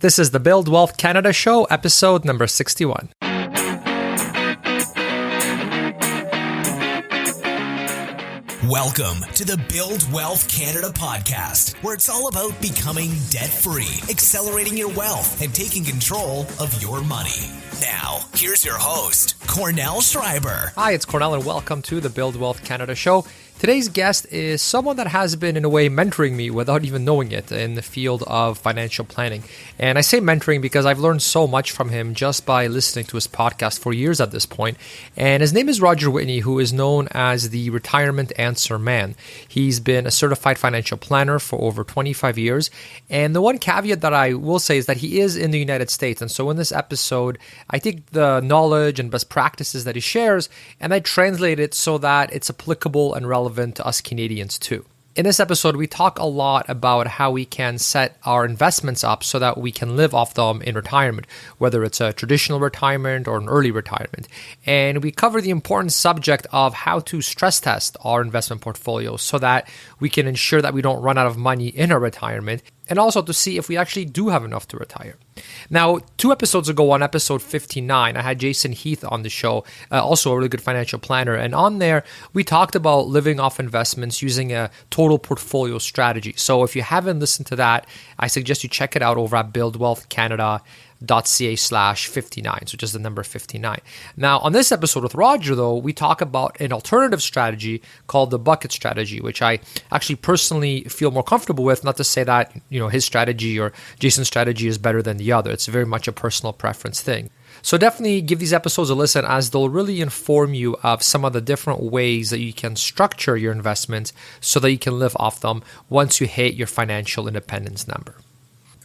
This is the Build Wealth Canada Show, episode number 61. Welcome to the Build Wealth Canada podcast, where it's all about becoming debt-free, accelerating your wealth, and taking control of your money. Now, here's your host, Cornell Schreiber. Hi, it's Cornell, and welcome to the Build Wealth Canada Show. Today's guest is someone that has been, in a way, mentoring me without even knowing it in the field of financial planning. And I say mentoring because I've learned so much from him just by listening to his podcast for years at this point. And his name is Roger Whitney, who is known as the Retirement Answer Man. He's been a certified financial planner for over 25 years. And the one caveat that I will say is that he is in the United States. And so in this episode, I take the knowledge and best practices that he shares, and I translate it so that it's applicable and relevant to us Canadians too. In this episode, we talk a lot about how we can set our investments up so that we can live off them in retirement, whether it's a traditional retirement or an early retirement. And we cover the important subject of how to stress test our investment portfolio so that we can ensure that we don't run out of money in our retirement, and also to see if we actually do have enough to retire. Now, 2 episodes ago on episode 59, I had Jason Heath on the show, also a really good financial planner. And on there, we talked about living off investments using a total portfolio strategy. So if you haven't listened to that, I suggest you check it out over at buildwealthcanada.ca/59, so just the number 59. Now, on this episode with Roger, though, we talk about an alternative strategy called the bucket strategy, which I actually personally feel more comfortable with. Not to say that, his strategy or Jason's strategy is better than the other. It's very much a personal preference thing. So definitely give these episodes a listen, as they'll really inform you of some of the different ways that you can structure your investments so that you can live off them once you hit your financial independence number.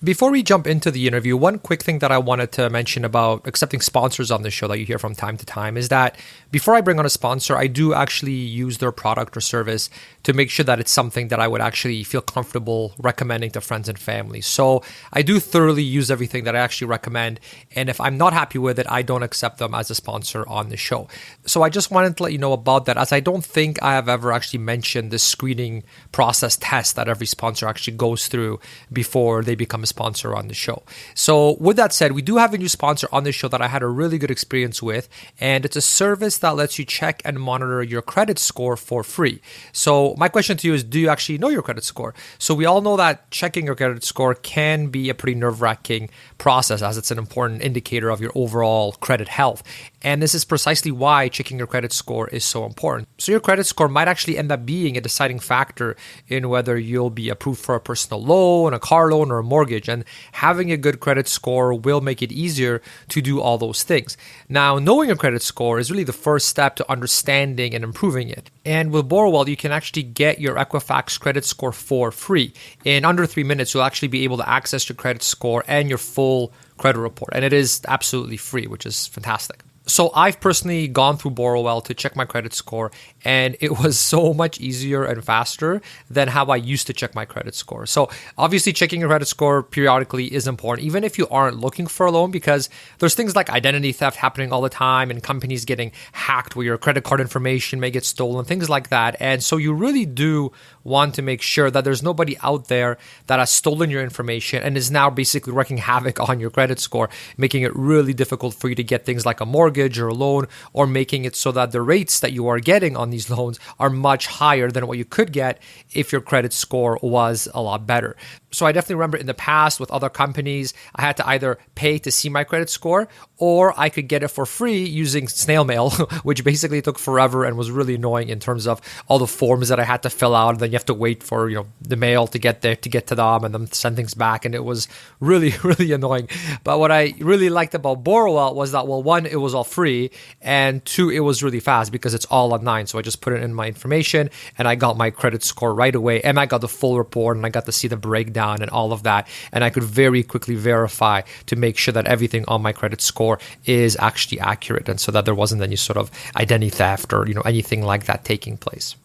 Before we jump into the interview, one quick thing that I wanted to mention about accepting sponsors on the show that you hear from time to time is that before I bring on a sponsor, I do actually use their product or service to make sure that it's something that I would actually feel comfortable recommending to friends and family. So I do thoroughly use everything that I actually recommend. And if I'm not happy with it, I don't accept them as a sponsor on the show. So I just wanted to let you know about that, as I don't think I have ever actually mentioned this screening process test that every sponsor actually goes through before they become a sponsor on the show. So with that said, we do have a new sponsor on the show that I had a really good experience with, and it's a service that lets you check and monitor your credit score for free. So my question to you is, do you actually know your credit score? So we all know that checking your credit score can be a pretty nerve-wracking process, as it's an important indicator of your overall credit health. And this is precisely why checking your credit score is so important. So your credit score might actually end up being a deciding factor in whether you'll be approved for a personal loan, a car loan, or a mortgage. And having a good credit score will make it easier to do all those things. Now, knowing your credit score is really the first step to understanding and improving it. And with Borrowell, you can actually get your Equifax credit score for free. In under 3 minutes, you'll actually be able to access your credit score and your full credit report. And it is absolutely free, which is fantastic. So I've personally gone through Borrowell to check my credit score, and it was so much easier and faster than how I used to check my credit score. So obviously checking your credit score periodically is important, even if you aren't looking for a loan, because there's things like identity theft happening all the time and companies getting hacked where your credit card information may get stolen, things like that. And so you really do want to make sure that there's nobody out there that has stolen your information and is now basically wreaking havoc on your credit score, making it really difficult for you to get things like a mortgage or a loan, or making it so that the rates that you are getting on these loans are much higher than what you could get if your credit score was a lot better. So I definitely remember in the past with other companies, I had to either pay to see my credit score, or I could get it for free using snail mail, which basically took forever and was really annoying in terms of all the forms that I had to fill out. And then you have to wait for, the mail to get there, to get to them, and then send things back. And it was really, really annoying. But what I really liked about Borrowell was that, well, one, it was all free, and two, it was really fast because it's all online. So I just put it in my information and I got my credit score right away, and I got the full report, and I got to see the breakdown and all of that. And I could very quickly verify to make sure that everything on my credit score is actually accurate, and so that there wasn't any sort of identity theft or anything like that taking place.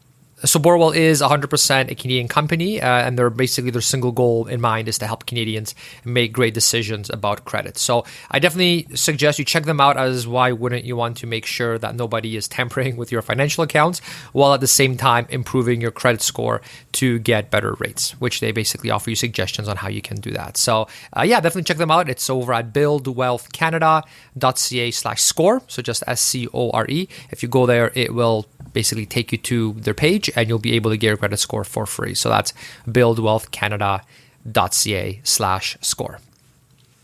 So Borwell is 100% a Canadian company, and their single goal in mind is to help Canadians make great decisions about credit. So I definitely suggest you check them out, as why wouldn't you want to make sure that nobody is tampering with your financial accounts while at the same time improving your credit score to get better rates, which they basically offer you suggestions on how you can do that. So definitely check them out. It's over at buildwealthcanada.ca/score. So just SCORE. If you go there, it will basically take you to their page and you'll be able to get your credit score for free. So that's buildwealthcanada.ca/score.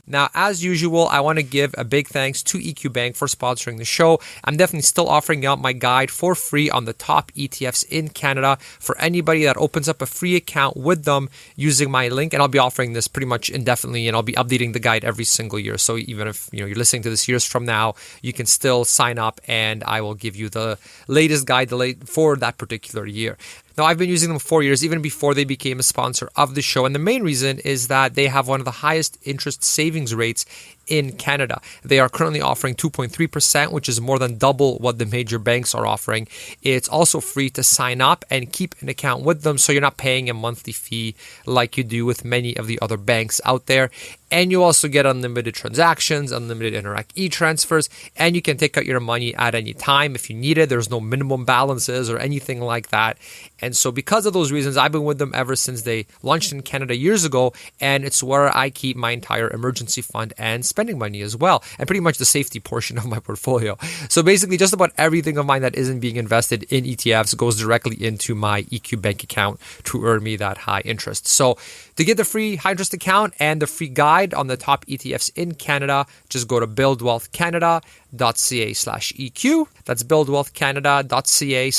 Now, as usual, I want to give a big thanks to EQ Bank for sponsoring the show. I'm definitely still offering out my guide for free on the top ETFs in Canada for anybody that opens up a free account with them using my link. And I'll be offering this pretty much indefinitely, and I'll be updating the guide every single year. So even if you're listening to this years from now, you can still sign up and I will give you the latest guide for that particular year. Now, I've been using them for 4 years, even before they became a sponsor of the show. And the main reason is that they have one of the highest interest savings rates in Canada. They are currently offering 2.3%, which is more than double what the major banks are offering. It's also free to sign up and keep an account with them, so you're not paying a monthly fee like you do with many of the other banks out there. And you also get unlimited transactions, unlimited Interac e-transfers, and you can take out your money at any time if you need it. There's no minimum balances or anything like that. And so because of those reasons, I've been with them ever since they launched in Canada years ago, and it's where I keep my entire emergency fund and spending money as well, and pretty much the safety portion of my portfolio. So basically, just about everything of mine that isn't being invested in ETFs goes directly into my EQ Bank account to earn me that high interest. So to get the free high interest account and the free guide on the top ETFs in Canada, just go to buildwealthcanada.ca/EQ. That's buildwealthcanada.ca/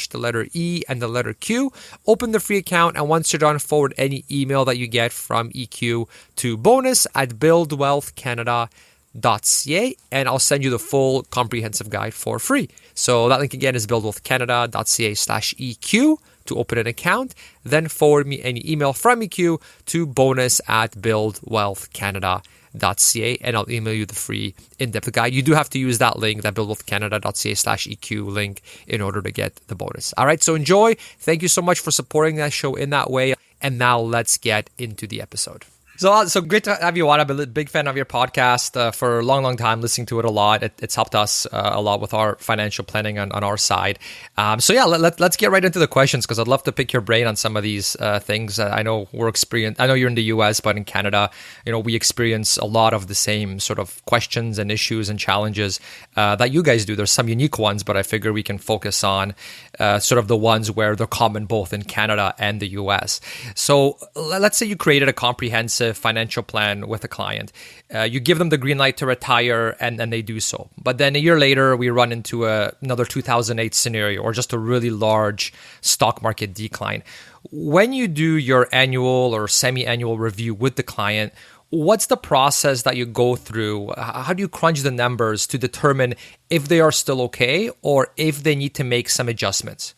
the letter E and the letter Q. Open the free account, and once you're done, forward any email that you get from EQ to bonus@buildwealthcanada.ca, and I'll send you the full comprehensive guide for free. So that link again is buildwealthcanada.ca/EQ to open an account, then forward me any email from EQ to bonus@buildwealthcanada.ca, and I'll email you the free in-depth guide. You do have to use that link, that buildwealthcanada.ca/EQ link, in order to get the bonus. All right, so enjoy. Thank you so much for supporting that show in that way. And now let's get into the episode. So great to have you on. I've been a big fan of your podcast for a long, long time, listening to it a lot. It's helped us a lot with our financial planning on our side. Let's get right into the questions, because I'd love to pick your brain on some of these things. I know I know you're in the US, but in Canada, we experience a lot of the same sort of questions and issues and challenges that you guys do. There's some unique ones, but I figure we can focus on sort of the ones where they're common both in Canada and the US. So let's say you created a comprehensive financial plan with a client. You give them the green light to retire, and they do so. But then a year later, we run into another 2008 scenario, or just a really large stock market decline. When you do your annual or semi-annual review with the client, what's the process that you go through? How do you crunch the numbers to determine if they are still okay or if they need to make some adjustments?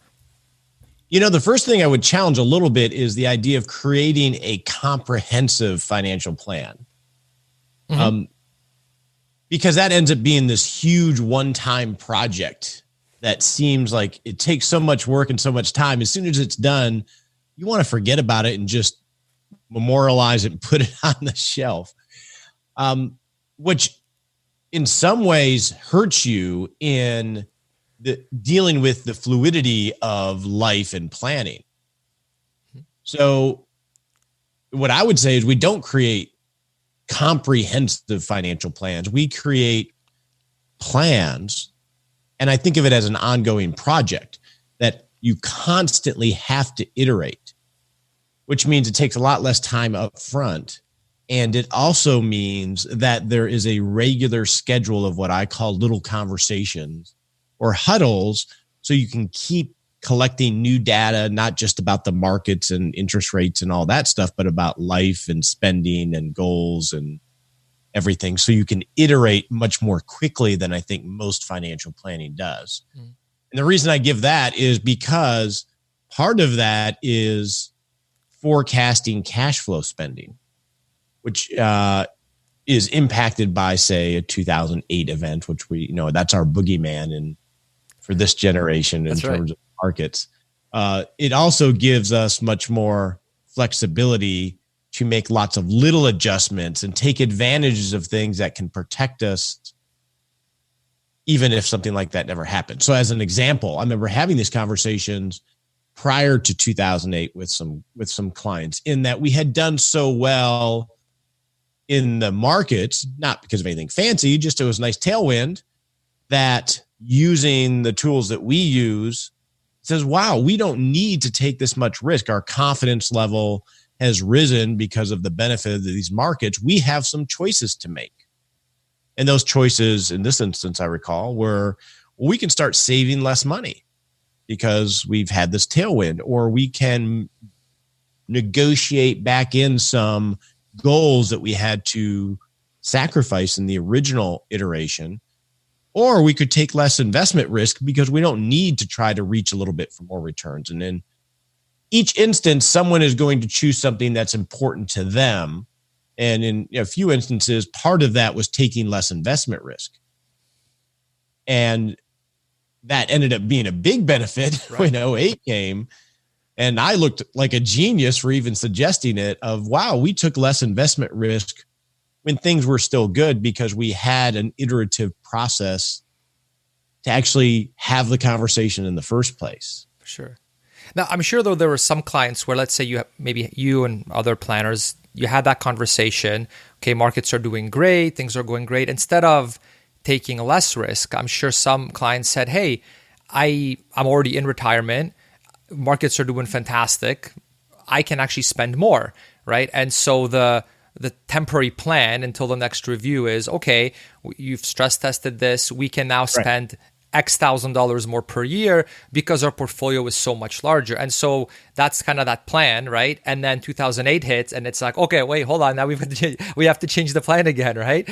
The first thing I would challenge a little bit is the idea of creating a comprehensive financial plan. Mm-hmm. Because that ends up being this huge one-time project that seems like it takes so much work and so much time. As soon as it's done, you want to forget about it and just memorialize it and put it on the shelf, which in some ways hurts you in dealing with the fluidity of life and planning. So what I would say is we don't create comprehensive financial plans. We create plans, and I think of it as an ongoing project that you constantly have to iterate, which means it takes a lot less time up front. And it also means that there is a regular schedule of what I call little conversations or huddles, so you can keep collecting new data, not just about the markets and interest rates and all that stuff, but about life and spending and goals and everything. So you can iterate much more quickly than I think most financial planning does. Mm. And the reason I give that is because part of that is forecasting cash flow spending, which is impacted by, say, a 2008 event, which we that's our boogeyman for this generation in terms of markets. it also gives us much more flexibility to make lots of little adjustments and take advantages of things that can protect us, even if something like that never happened. So as an example, I remember having these conversations prior to 2008 with some clients, in that we had done so well in the markets, not because of anything fancy, just it was a nice tailwind, that using the tools that we use says, wow, we don't need to take this much risk. Our confidence level has risen because of the benefit of these markets. We have some choices to make. And those choices in this instance, I recall, were, well, we can start saving less money because we've had this tailwind, or we can negotiate back in some goals that we had to sacrifice in the original iteration, or we could take less investment risk because we don't need to try to reach a little bit for more returns. And in each instance, someone is going to choose something that's important to them. And in a few instances, part of that was taking less investment risk. And that ended up being a big benefit when 08 came. And I looked like a genius for even suggesting it, of, wow, we took less investment risk when things were still good because we had an iterative process to actually have the conversation in the first place. Sure. Now, I'm sure, though, there were some clients where, let's say you and other planners, you had that conversation. Okay, markets are doing great, things are going great. Instead of taking less risk, I'm sure some clients said, hey, I'm already in retirement. Markets are doing fantastic. I can actually spend more, right? And so the temporary plan until the next review is, okay, you've stress tested this. We can now spend X $1,000 more per year because our portfolio is so much larger. And so that's kind of that plan, right? And then 2008 hits and it's like, okay, wait, hold on. Now we have to change the plan again, right?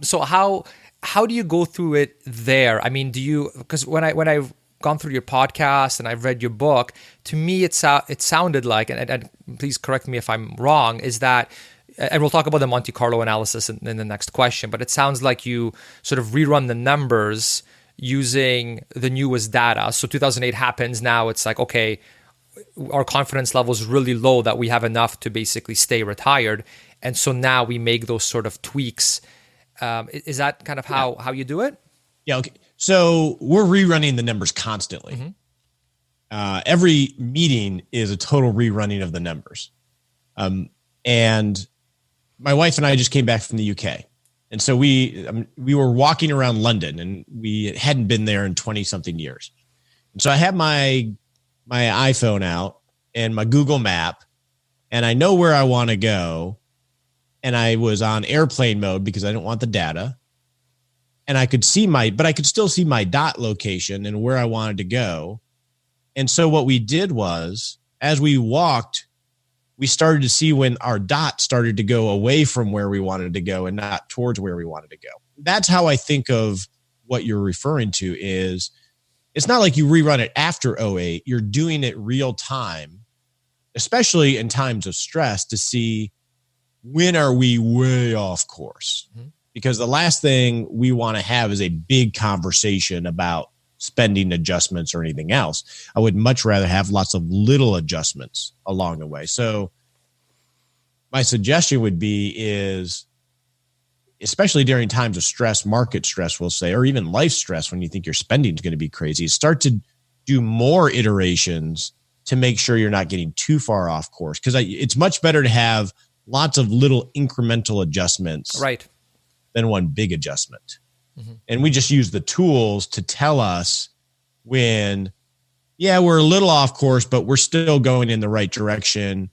So how do you go through it there? I mean, because when I've gone through your podcast and I've read your book, to me, it sounded like, and please correct me if I'm wrong, is that, and we'll talk about the Monte Carlo analysis in the next question, but it sounds like you sort of rerun the numbers using the newest data. So 2008 happens. Now it's like, okay, our confidence level is really low that we have enough to basically stay retired. And so now we make those sort of tweaks. Is that kind of how you do it? Yeah. Okay. So we're rerunning the numbers constantly. Mm-hmm. Every meeting is a total rerunning of the numbers. And my wife and I just came back from the UK. And so we were walking around London, and we hadn't been there in 20 something years. And so I had my iPhone out and my Google map, and I know where I want to go. And I was on airplane mode because I didn't want the data. And I could still see my dot location and where I wanted to go. And so what we did was, as we walked, we started to see when our dot started to go away from where we wanted to go and not towards where we wanted to go. That's how I think of what you're referring to. Is it's not like you rerun it after 08. You're doing it real time, especially in times of stress, to see when are we way off course. Mm-hmm. Because the last thing we want to have is a big conversation about spending adjustments or anything else. I would much rather have lots of little adjustments along the way. So my suggestion would be is, especially during times of stress, market stress, we'll say, or even life stress, when you think your spending is going to be crazy, start to do more iterations to make sure you're not getting too far off course. Because it's much better to have lots of little incremental adjustments than one big adjustment. Mm-hmm. And we just use the tools to tell us when, we're a little off course, but we're still going in the right direction.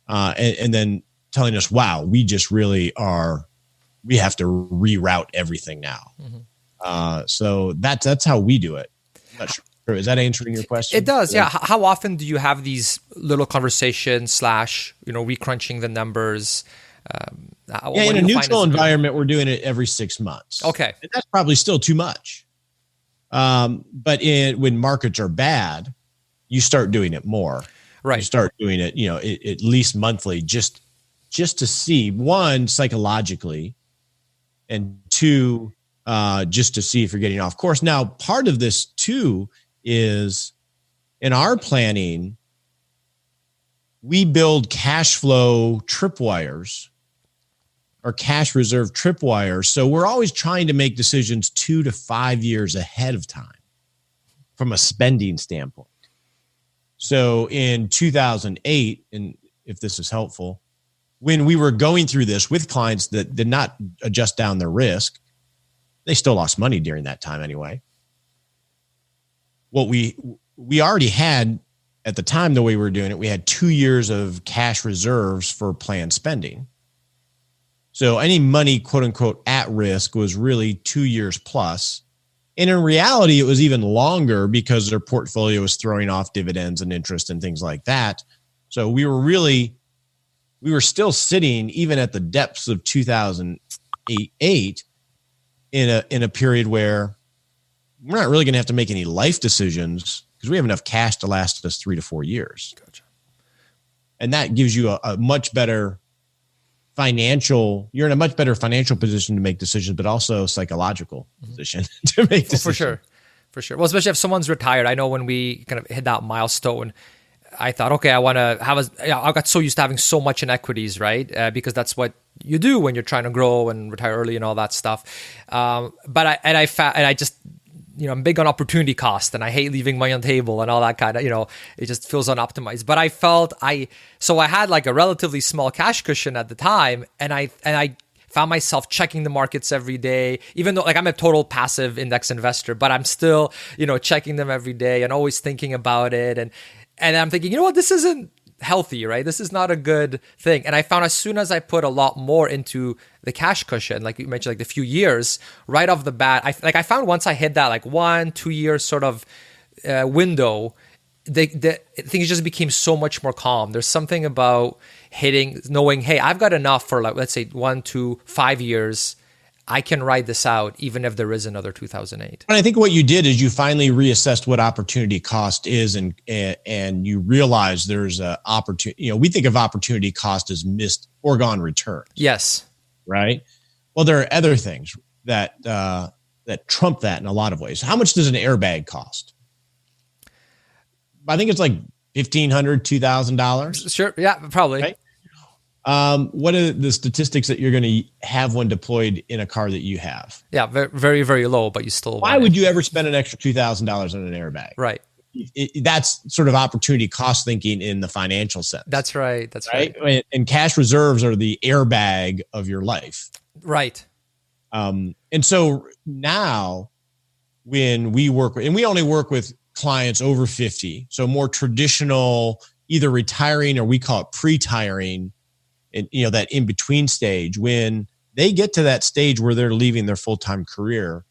And then telling us, wow, we just really we have to reroute everything now. Mm-hmm. So that's how we do it. I'm not sure. Is that answering your question? It does. Yeah. How often do you have these little conversations / recrunching the numbers? In a neutral environment, we're doing it every 6 months. Okay. And that's probably still too much. But when markets are bad, you start doing it more. Right. You start doing it, at least monthly, just to see, one, psychologically, and two, just to see if you're getting off course. Now, part of this too is in our planning, we build cash flow tripwires or cash reserve tripwires. So we're always trying to make decisions 2 to 5 years ahead of time from a spending standpoint. So in 2008, and if this is helpful, when we were going through this with clients that did not adjust down their risk, they still lost money during that time anyway. What we already had at the time, the way we were doing it, we had 2 years of cash reserves for planned spending. So any money, quote unquote, at risk was really 2 years plus. And in reality, it was even longer because their portfolio was throwing off dividends and interest and things like that. So we were still sitting, even at the depths of 2008, in a period where we're not really going to have to make any life decisions because we have enough cash to last us 3 to 4 years. Gotcha. And that gives you a much better you're in a much better financial position to make decisions, but also psychological position to make decisions. For sure. Well, especially if someone's retired. I know when we kind of hit that milestone, I thought, okay, I want to I got so used to having so much in equities, right? Because that's what you do when you're trying to grow and retire early and all that stuff. But I just, I'm big on opportunity cost and I hate leaving money on the table and all that kind of, it just feels unoptimized. But so I had like a relatively small cash cushion at the time, and I found myself checking the markets every day, even though like I'm a total passive index investor, but I'm still, checking them every day and always thinking about it. And I'm thinking, this isn't healthy, right? This is not a good thing. And I found as soon as I put a lot more into the cash cushion, like you mentioned, like the few years right off the bat, I found once I hit that like 1-2 year sort of window, the things just became so much more calm. There's something about knowing, hey, I've got enough for like, let's say 1 to 5 years. I can ride this out even if there is another 2008. And I think what you did is you finally reassessed what opportunity cost is, and you realize there's a opportunity. We think of opportunity cost as missed foregone returns. Yes. Right. Well, there are other things that trump that in a lot of ways. How much does an airbag cost? I think it's like $1,500, $2,000. Sure. Yeah, probably. Right? What are the statistics that you're going to have when deployed in a car that you have? Yeah, very, very low, but you still. Why would you ever spend an extra $2,000 on an airbag? Right. That's sort of opportunity cost thinking in the financial sense. That's right. That's right. And cash reserves are the airbag of your life. Right. And so now when we work, and we only work with clients over 50, so more traditional, either retiring or we call it pre-tiring, and that in between stage, when they get to that stage where they're leaving their full-time career,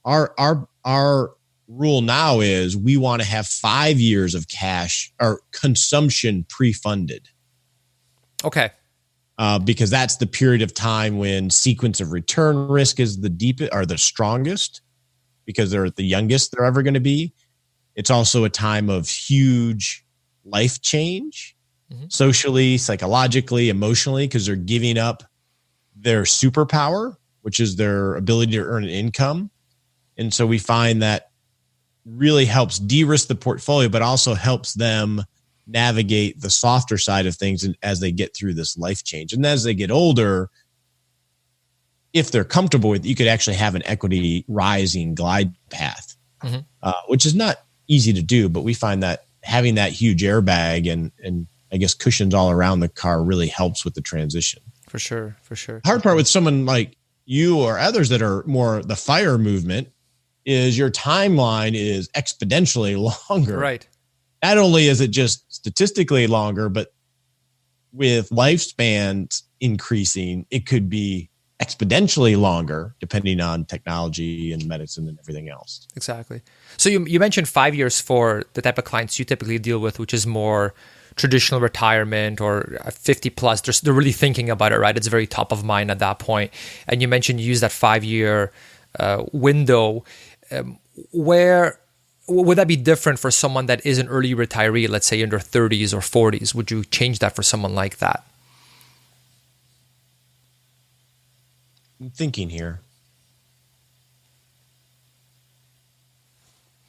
our rule now is we want to have 5 years of cash or consumption pre-funded. Okay. Because that's the period of time when sequence of return risk is the deepest or the strongest, because they're the youngest they're ever going to be. It's also a time of huge life change, socially, psychologically, emotionally, because they're giving up their superpower, which is their ability to earn an income. And so we find that really helps de-risk the portfolio, but also helps them navigate the softer side of things as they get through this life change. And as they get older, if they're comfortable with it, you could actually have an equity rising glide path, which is not easy to do, but we find that having that huge airbag and I guess cushions all around the car really helps with the transition. For sure. Hard part with someone like you or others that are more the FIRE movement is your timeline is exponentially longer. Right. Not only is it just statistically longer, but with lifespans increasing, it could be exponentially longer depending on technology and medicine and everything else. Exactly. So you mentioned 5 years for the type of clients you typically deal with, which is more traditional retirement or 50 plus. They're really thinking about it, right? It's very top of mind at that point. And you mentioned you use that 5 year window. Where would that be different for someone that is an early retiree, let's say in their 30s or 40s? Would you change that for someone like that? I'm thinking here.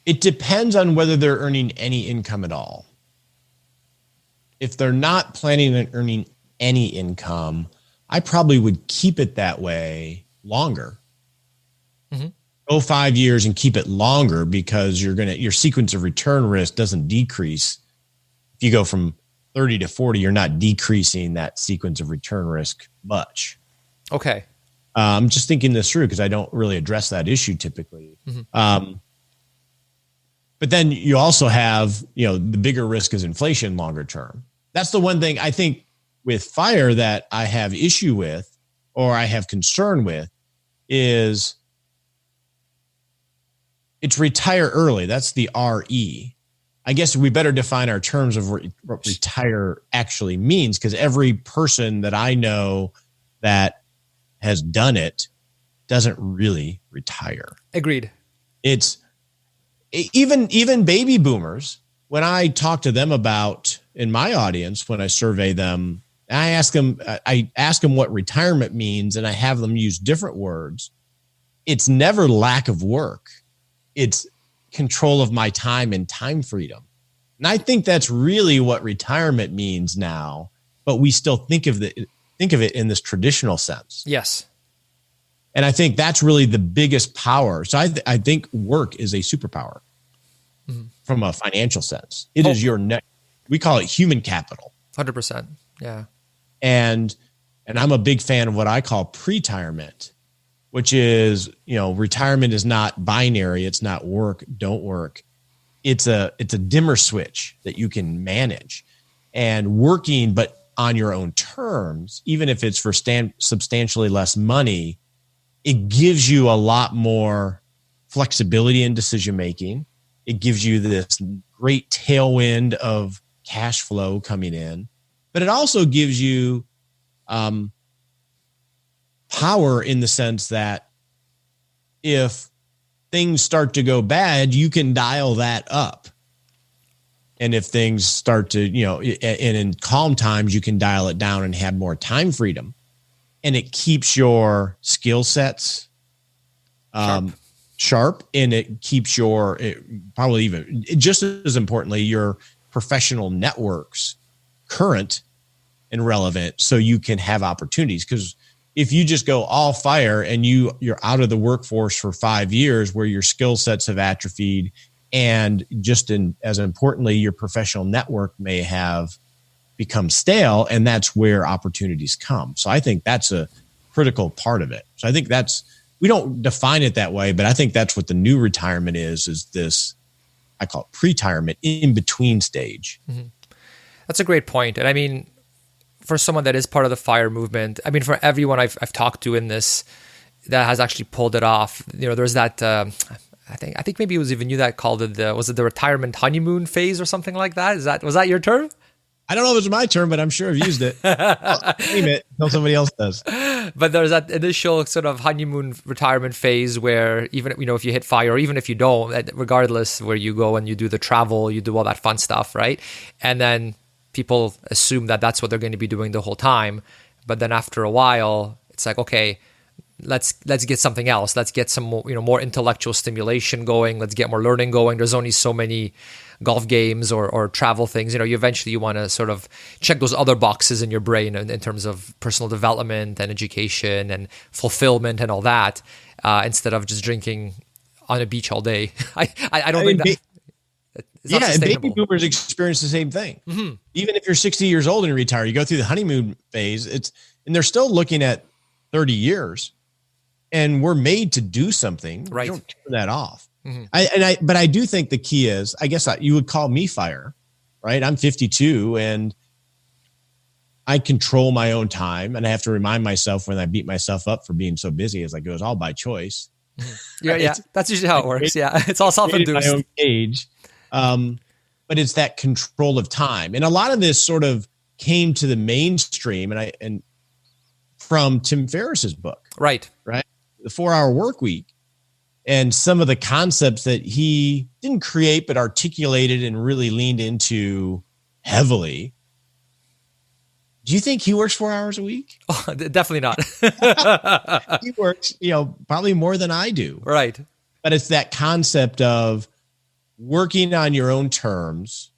It depends on whether they're earning any income at all. If they're not planning on earning any income, I probably would keep it that way longer. Mm-hmm. Go 5 years and keep it longer, because your sequence of return risk doesn't decrease. If you go from 30 to 40, you're not decreasing that sequence of return risk much. Okay. I'm just thinking this through because I don't really address that issue typically. Mm-hmm. But then you also have, the bigger risk is inflation longer term. That's the one thing I think with FIRE that I have issue with, or I have concern with, is it's retire early. That's the RE. I guess we better define our terms of what retire actually means, because every person that I know that has done it doesn't really retire. Agreed. It's even baby boomers. When I talk to them about, in my audience, when I survey them, I ask them what retirement means, and I have them use different words. It's never lack of work. It's control of my time and time freedom. And I think that's really what retirement means now, but we still think of it in this traditional sense. Yes. And I think that's really the biggest power. So I think work is a superpower from a financial sense. It is your we call it human capital. 100%. Yeah. And I'm a big fan of what I call pre-retirement, which is, retirement is not binary. It's not work, don't work. It's a dimmer switch that you can manage, and working, but on your own terms, even if it's for substantially less money, it gives you a lot more flexibility in decision-making. It gives you this great tailwind of cash flow coming in, but it also gives you power in the sense that if things start to go bad, you can dial that up. And if things start to, and in calm times, you can dial it down and have more time freedom. And it keeps your skill sets sharp, and it keeps probably even just as importantly, your professional networks current and relevant, so you can have opportunities. Because if you just go all FIRE and you're out of the workforce for 5 years, where your skill sets have atrophied, and just as importantly, your professional network may have become stale, and that's where opportunities come. So I think that's a critical part of it. So I think we don't define it that way, but I think that's what the new retirement is this, I call it pre-retirement, in between stage. Mm-hmm. That's a great point. And I mean, for someone that is part of the FIRE movement, I mean, for everyone I've talked to in this that has actually pulled it off, there's that, I think maybe it was even you that called it was it the retirement honeymoon phase or something like that? Was that your term? I don't know if it's my term, but I'm sure I've used it. I'll claim it until somebody else does. But there's that initial sort of honeymoon retirement phase where even, if you hit FIRE, or even if you don't, regardless where you go and you do the travel, you do all that fun stuff, right? And then people assume that that's what they're going to be doing the whole time. But then after a while, it's like, okay, let's get something else. Let's get some more, more intellectual stimulation going. Let's get more learning going. There's only so many golf games or travel things. You eventually want to sort of check those other boxes in your brain in terms of personal development and education and fulfillment and all that, instead of just drinking on a beach all day. I don't think that. Yeah, and baby boomers experience the same thing. Mm-hmm. Even if you're 60 years old and retire, you go through the honeymoon phase. And they're still looking at 30 years. And we're made to do something. Right. You don't turn that off. Mm-hmm. But I do think the key is, I guess you would call me FIRE, right? I'm 52 and I control my own time, and I have to remind myself when I beat myself up for being so busy, as it was all by choice. Mm-hmm. Yeah, that's usually how it works. Yeah, it's all self-induced. My own age, but it's that control of time, and a lot of this sort of came to the mainstream, and from Tim Ferriss's book, right, the 4-Hour Work Week. And some of the concepts that he didn't create, but articulated and really leaned into heavily. Do you think he works 4 hours a week? Oh, definitely not. He works, probably more than I do. Right. But it's that concept of working on your own terms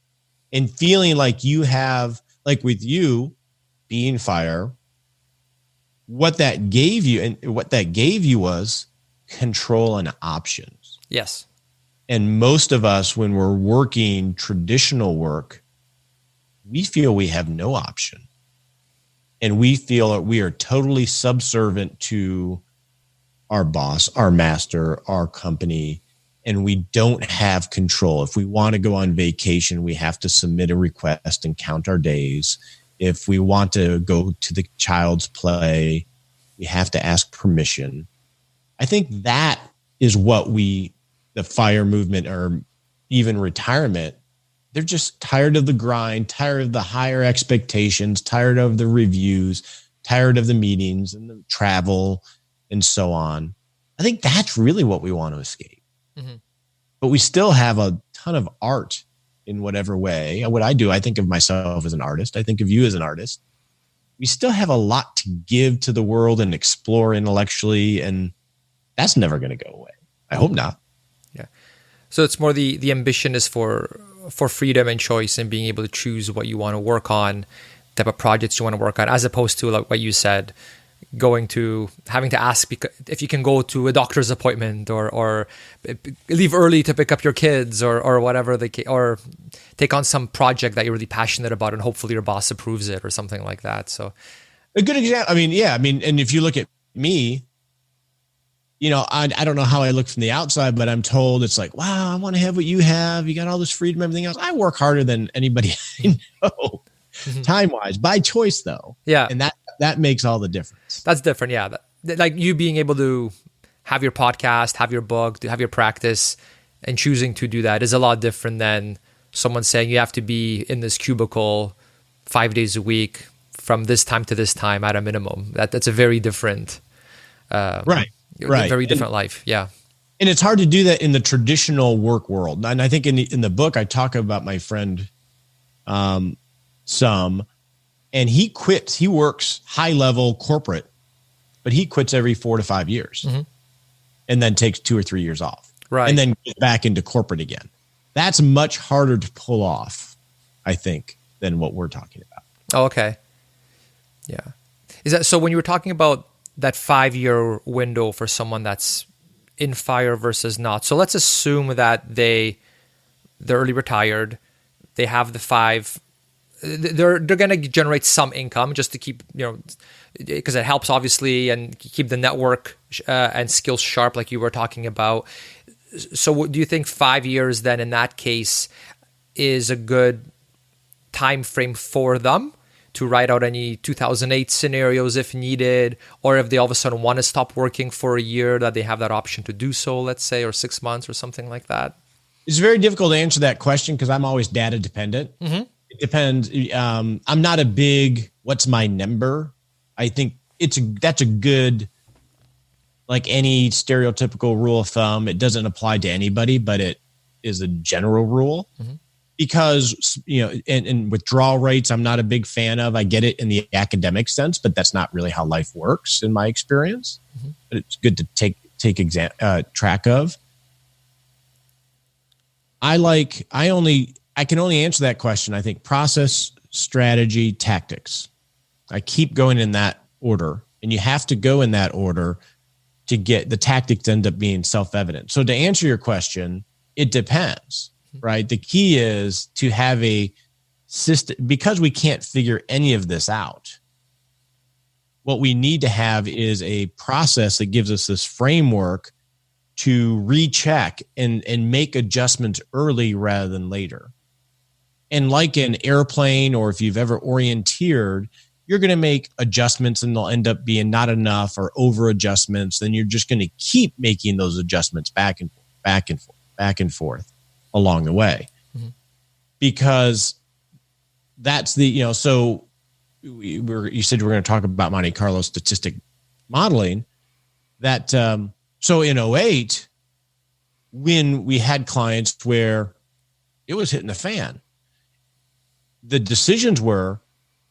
and feeling like you have, like with you being fire, what that gave you was control and options. Yes. And most of us, when we're working traditional work, we feel we have no option. And we feel that we are totally subservient to our boss, our master, our company, and we don't have control. If we want to go on vacation, we have to submit a request and count our days. If we want to go to the child's play, we have to ask permission. I think that is what the FIRE movement, or even retirement, they're just tired of the grind, tired of the higher expectations, tired of the reviews, tired of the meetings and the travel and so on. I think that's really what we want to escape. Mm-hmm. But we still have a ton of art in whatever way. What I do, I think of myself as an artist. I think of you as an artist. We still have a lot to give to the world and explore intellectually, and that's never going to go away. I hope not. Yeah. So it's more the ambition is for freedom and choice and being able to choose what you want to work on, type of projects you want to work on, as opposed to like what you said, having to ask if you can go to a doctor's appointment or leave early to pick up your kids or whatever or take on some project that you're really passionate about and hopefully your boss approves it or something like that. So a good example. And if you look at me, I don't know how I look from the outside, but I'm told it's like, wow, I want to have what you have. You got all this freedom, everything else. I work harder than anybody I know, time-wise, by choice though. Yeah. And that makes all the difference. That's different. Yeah. Like you being able to have your podcast, have your book, to have your practice, and choosing to do that is a lot different than someone saying you have to be in this cubicle 5 days a week from this time to this time at a minimum. That's a very different, right. Very different life. Yeah. And it's hard to do that in the traditional work world. And I think in the book, I talk about my friend, and he quits. He works high level corporate, but he quits every 4 to 5 years and then takes 2 or 3 years off. Right. And then gets back into corporate again. That's much harder to pull off, I think, than what we're talking about. Oh, okay. Yeah. Is that so when you were talking about that 5-year window for someone that's in FIRE versus not? So let's assume that they're early retired. They have the 5. They're going to generate some income just to keep, because it helps obviously and keep the network and skills sharp, like you were talking about. So do you think 5 years then in that case is a good time frame for them to write out any 2008 scenarios if needed, or if they all of a sudden want to stop working for a year, that they have that option to do so, let's say, or 6 months or something like that? It's very difficult to answer that question because I'm always data dependent. Mm-hmm. It depends. I'm not a big, what's my number? I think that's a good, like any stereotypical rule of thumb. It doesn't apply to anybody, but it is a general rule. Mm-hmm. Because, and withdrawal rates, I'm not a big fan of. I get it in the academic sense, but that's not really how life works in my experience. Mm-hmm. But it's good to take track of. I can only answer that question, I think, process, strategy, tactics. I keep going in that order, and you have to go in that order to get the tactics end up being self-evident. So to answer your question, it depends. Right. The key is to have a system, because we can't figure any of this out. What we need to have is a process that gives us this framework to recheck and make adjustments early rather than later. And like an airplane, or if you've ever orienteered, you're going to make adjustments and they'll end up being not enough or over adjustments. Then you're just going to keep making those adjustments back and forth along the way, because that's so you said we're going to talk about Monte Carlo statistic modeling. That so in 2008, when we had clients where it was hitting the fan, the decisions were,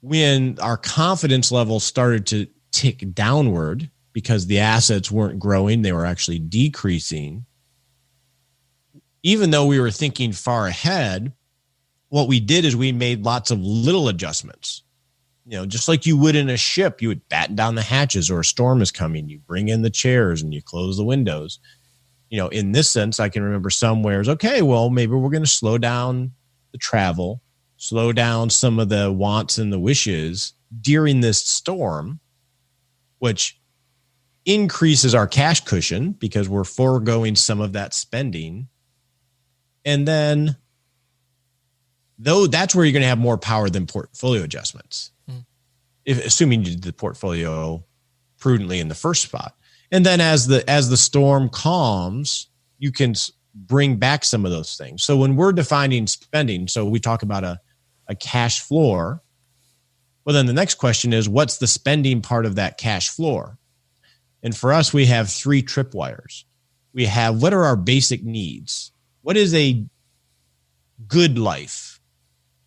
when our confidence level started to tick downward because the assets weren't growing, they were actually decreasing. even though we were thinking far ahead, what we did is we made lots of little adjustments. Just like you would in a ship, you would batten down the hatches, or a storm is coming. You bring in the chairs and you close the windows. In this sense, I can remember somewheres, okay, well, maybe we're going to slow down the travel, slow down some of the wants and the wishes during this storm, which increases our cash cushion because we're foregoing some of that spending. And then, though, that's where you're going to have more power than portfolio adjustments, assuming you did the portfolio prudently in the first spot. And then as the storm calms, you can bring back some of those things. So when we're defining spending, so we talk about a cash floor. Well, then the next question is, what's the spending part of that cash floor? And for us, we have 3 tripwires. We have, what are our basic needs? What is a good life?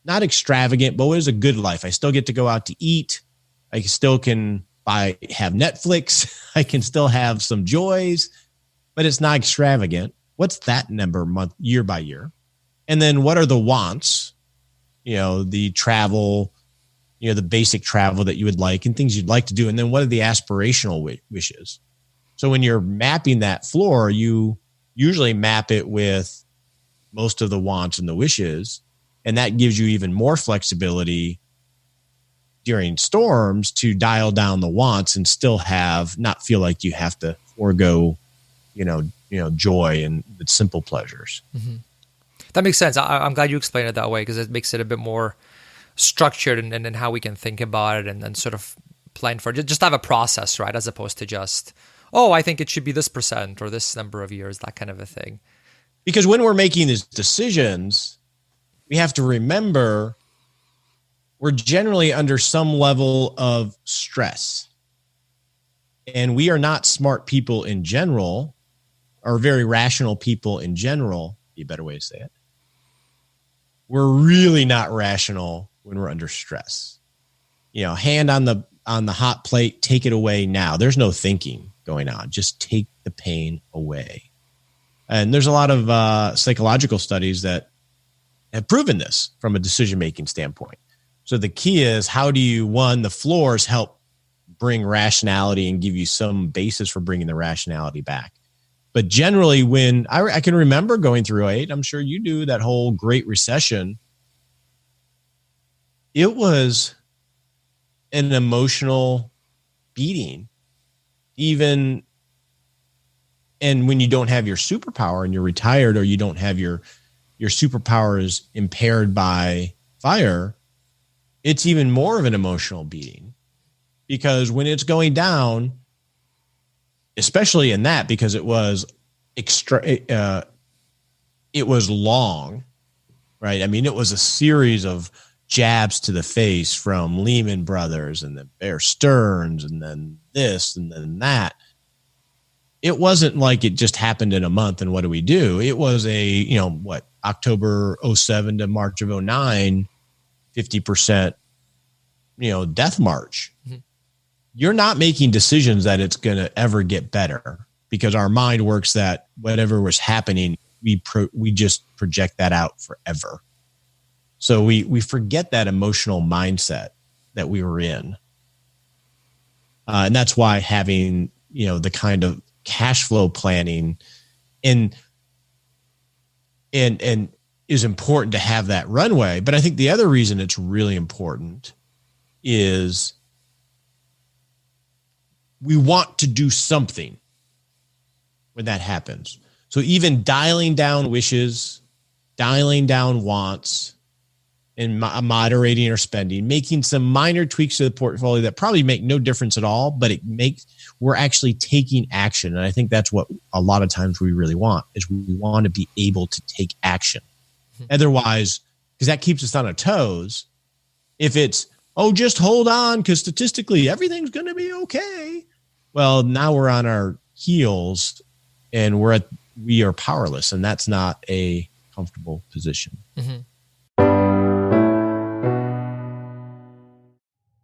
Not extravagant, but what is a good life? I still get to go out to eat. I still can have Netflix. I can still have some joys, but it's not extravagant. What's that number year by year? And then what are the wants? The travel, the basic travel that you would like and things you'd like to do. And then what are the aspirational wishes? So when you're mapping that floor, you usually map it with most of the wants and the wishes. And that gives you even more flexibility during storms to dial down the wants and still not feel like you have to forego, joy and the simple pleasures. Mm-hmm. That makes sense. I'm glad you explained it that way, because it makes it a bit more structured and how we can think about it and sort of plan for it. Just have a process, right? As opposed to just, I think it should be this % or this number of years, that kind of a thing. Because when we're making these decisions, we have to remember we're generally under some level of stress. And we are not smart people in general, or very rational people in general, be a better way to say it. We're really not rational when we're under stress. Hand on the hot plate, take it away now. There's no thinking going on. Just take the pain away. And there's a lot of psychological studies that have proven this from a decision-making standpoint. So the key is, how do you, the floors help bring rationality and give you some basis for bringing the rationality back. But generally, when I can remember going through 2008, I'm sure you do, that whole Great Recession, it was an emotional beating. And when you don't have your superpower and you're retired, or you don't have your superpower is impaired by fire, it's even more of an emotional beating, because when it's going down, especially in that, because it was it was long, right? I mean, it was a series of jabs to the face from Lehman Brothers and then Bear Stearns and then this and then that. It wasn't like it just happened in a month and what do we do? It was October 07 to March of 09, 50%, death march. Mm-hmm. You're not making decisions that it's going to ever get better, because our mind works that whatever was happening, we just project that out forever. So we forget that emotional mindset that we were in. And that's why having, the kind of cash flow planning and is important to have that runway. But I think the other reason it's really important is we want to do something when that happens. So even dialing down wishes, dialing down wants, and moderating our spending, making some minor tweaks to the portfolio that probably make no difference at all, but we're actually taking action. And I think that's what a lot of times we really want, is we want to be able to take action. Mm-hmm. Otherwise, because that keeps us on our toes. If it's, just hold on, because statistically everything's going to be okay. Well, now we're on our heels and we are powerless, and that's not a comfortable position. Mm-hmm.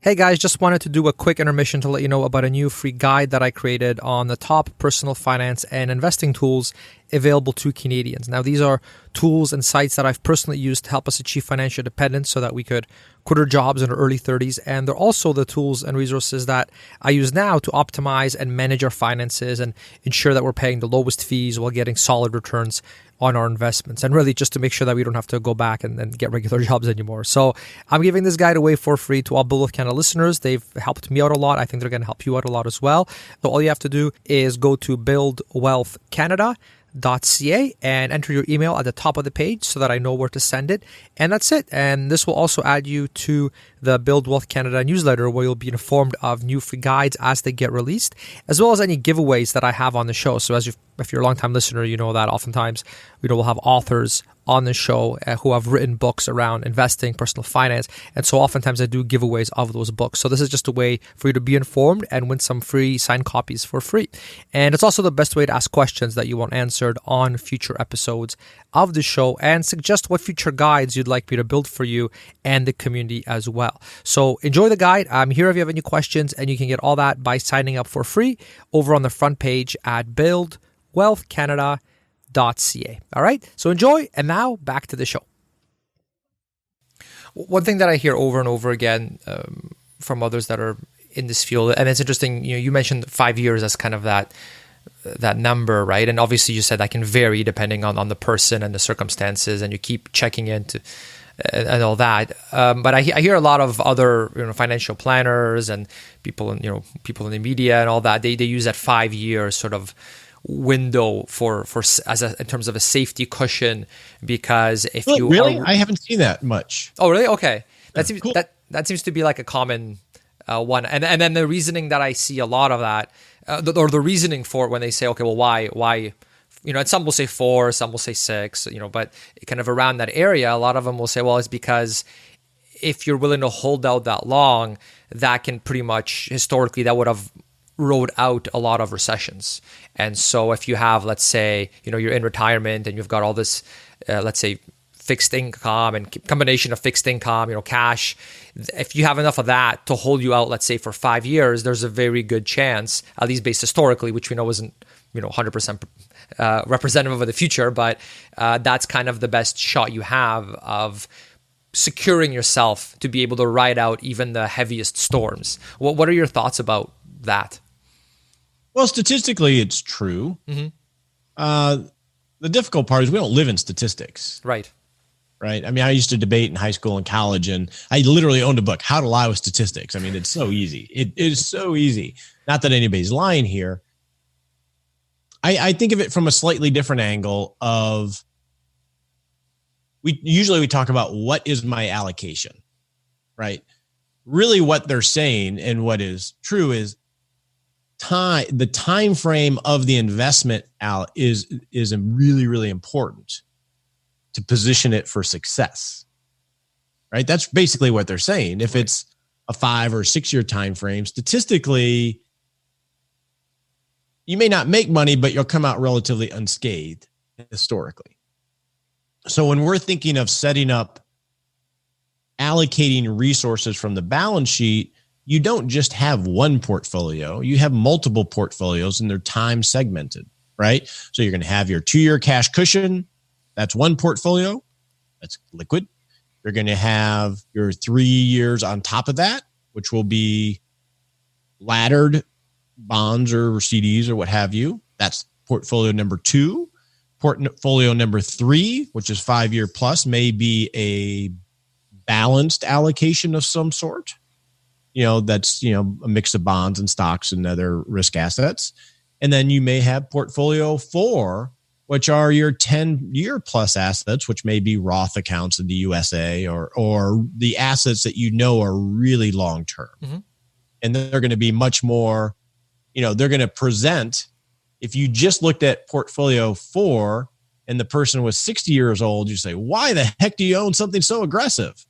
Hey guys, just wanted to do a quick intermission to let you know about a new free guide that I created on the top personal finance and investing tools available to Canadians. Now, these are tools and sites that I've personally used to help us achieve financial independence so that we could quit our jobs in our early 30s. And they're also the tools and resources that I use now to optimize and manage our finances and ensure that we're paying the lowest fees while getting solid returns on our investments, and really just to make sure that we don't have to go back and get regular jobs anymore. So I'm giving this guide away for free to all Build Wealth Canada listeners. They've helped me out a lot. I think they're going to help you out a lot as well. So all you have to do is go to buildwealthcanada.ca and enter your email at the top of the page so that I know where to send it. And that's it. And this will also add you to the Build Wealth Canada newsletter, where you'll be informed of new free guides as they get released, as well as any giveaways that I have on the show. So if you're a long-time listener, you know that oftentimes we'll have authors on the show who have written books around investing, personal finance. And so oftentimes I do giveaways of those books. So this is just a way for you to be informed and win some free signed copies for free. And it's also the best way to ask questions that you want answered on future episodes of the show, and suggest what future guides you'd like me to build for you and the community as well. So enjoy the guide. I'm here if you have any questions, and you can get all that by signing up for free over on the front page at buildwealthcanada.ca. All right, so enjoy, and now back to the show. One thing that I hear over and over again from others that are in this field, and it's interesting, you mentioned 5 years as kind of that number, right? And obviously you said that can vary depending on the person and the circumstances, and you keep checking into and all that. But I hear a lot of other financial planners and people in the media and all that. They use that 5 year sort of window for in terms of a safety cushion, because if you really, I haven't seen that much. Oh, really? Okay, that seems cool. that seems to be like a common one. And then the reasoning that I see a lot of that, or the reasoning for it when they say, okay, well, why? And some will say 4, some will say 6, but kind of around that area, a lot of them will say, well, it's because if you're willing to hold out that long, that can pretty much, historically, that would have rode out a lot of recessions. And so if you have, let's say, you're in retirement and you've got all this, let's say, fixed income and combination of fixed income, cash, if you have enough of that to hold you out, let's say, for 5 years, there's a very good chance, at least based historically, which we know isn't 100% representative of the future, but that's kind of the best shot you have of securing yourself to be able to ride out even the heaviest storms. What are your thoughts about that? Well, statistically, it's true. Mm-hmm. The difficult part is we don't live in statistics. Right. I mean, I used to debate in high school and college, and I literally owned a book, How to Lie with Statistics. I mean, it's so easy. It is so easy. Not that anybody's lying here. I think of it from a slightly different angle of, we talk about what is my allocation, right? Really what they're saying and what is true is the time frame of the investment is really, really important to position it for success, right? That's basically what they're saying. If it's a 5 or 6 year time frame, statistically, you may not make money, but you'll come out relatively unscathed historically. So when we're thinking of setting up, allocating resources from the balance sheet, you don't just have one portfolio, you have multiple portfolios, and they're time segmented, right? So you're going to have your 2 year cash cushion. That's one portfolio. That's liquid. You're going to have your 3 years on top of that, which will be laddered bonds or CDs or what have you. That's portfolio number 2. Portfolio number 3, which is 5 year plus, may be a balanced allocation of some sort. That's, a mix of bonds and stocks and other risk assets. And then you may have portfolio 4, which are your 10 year plus assets, which may be Roth accounts in the USA or the assets that are really long term. Mm-hmm. And they're going to be much more, they're going to present. If you just looked at portfolio 4 and the person was 60 years old, you say, why the heck do you own something so aggressive?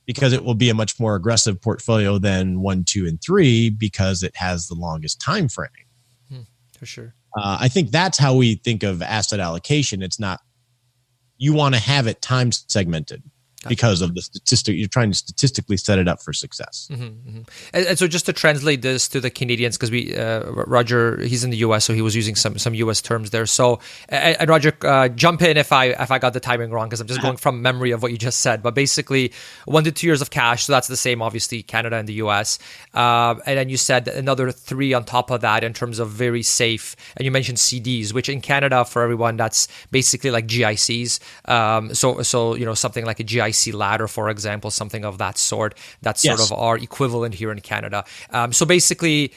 Because it will be a much more aggressive portfolio than 1, 2, and 3 because it has the longest time frame. For sure. I think that's how we think of asset allocation. It's not, you want to have it time segmented. because of the statistic. You're trying to statistically set it up for success. And so just to translate this to the Canadians, because Roger, he's in the US, so he was using some US terms there. So, and Roger, jump in if I got the timing wrong, because I'm just going from memory of what you just said. But basically, 1 to 2 years of cash, so that's the same, obviously, Canada and the US. And then you said another 3 on top of that in terms of very safe, and you mentioned CDs, which in Canada, for everyone, that's basically like GICs. So something like a GIC ladder, for example, something of that sort. That's sort of our equivalent here in Canada. So basically,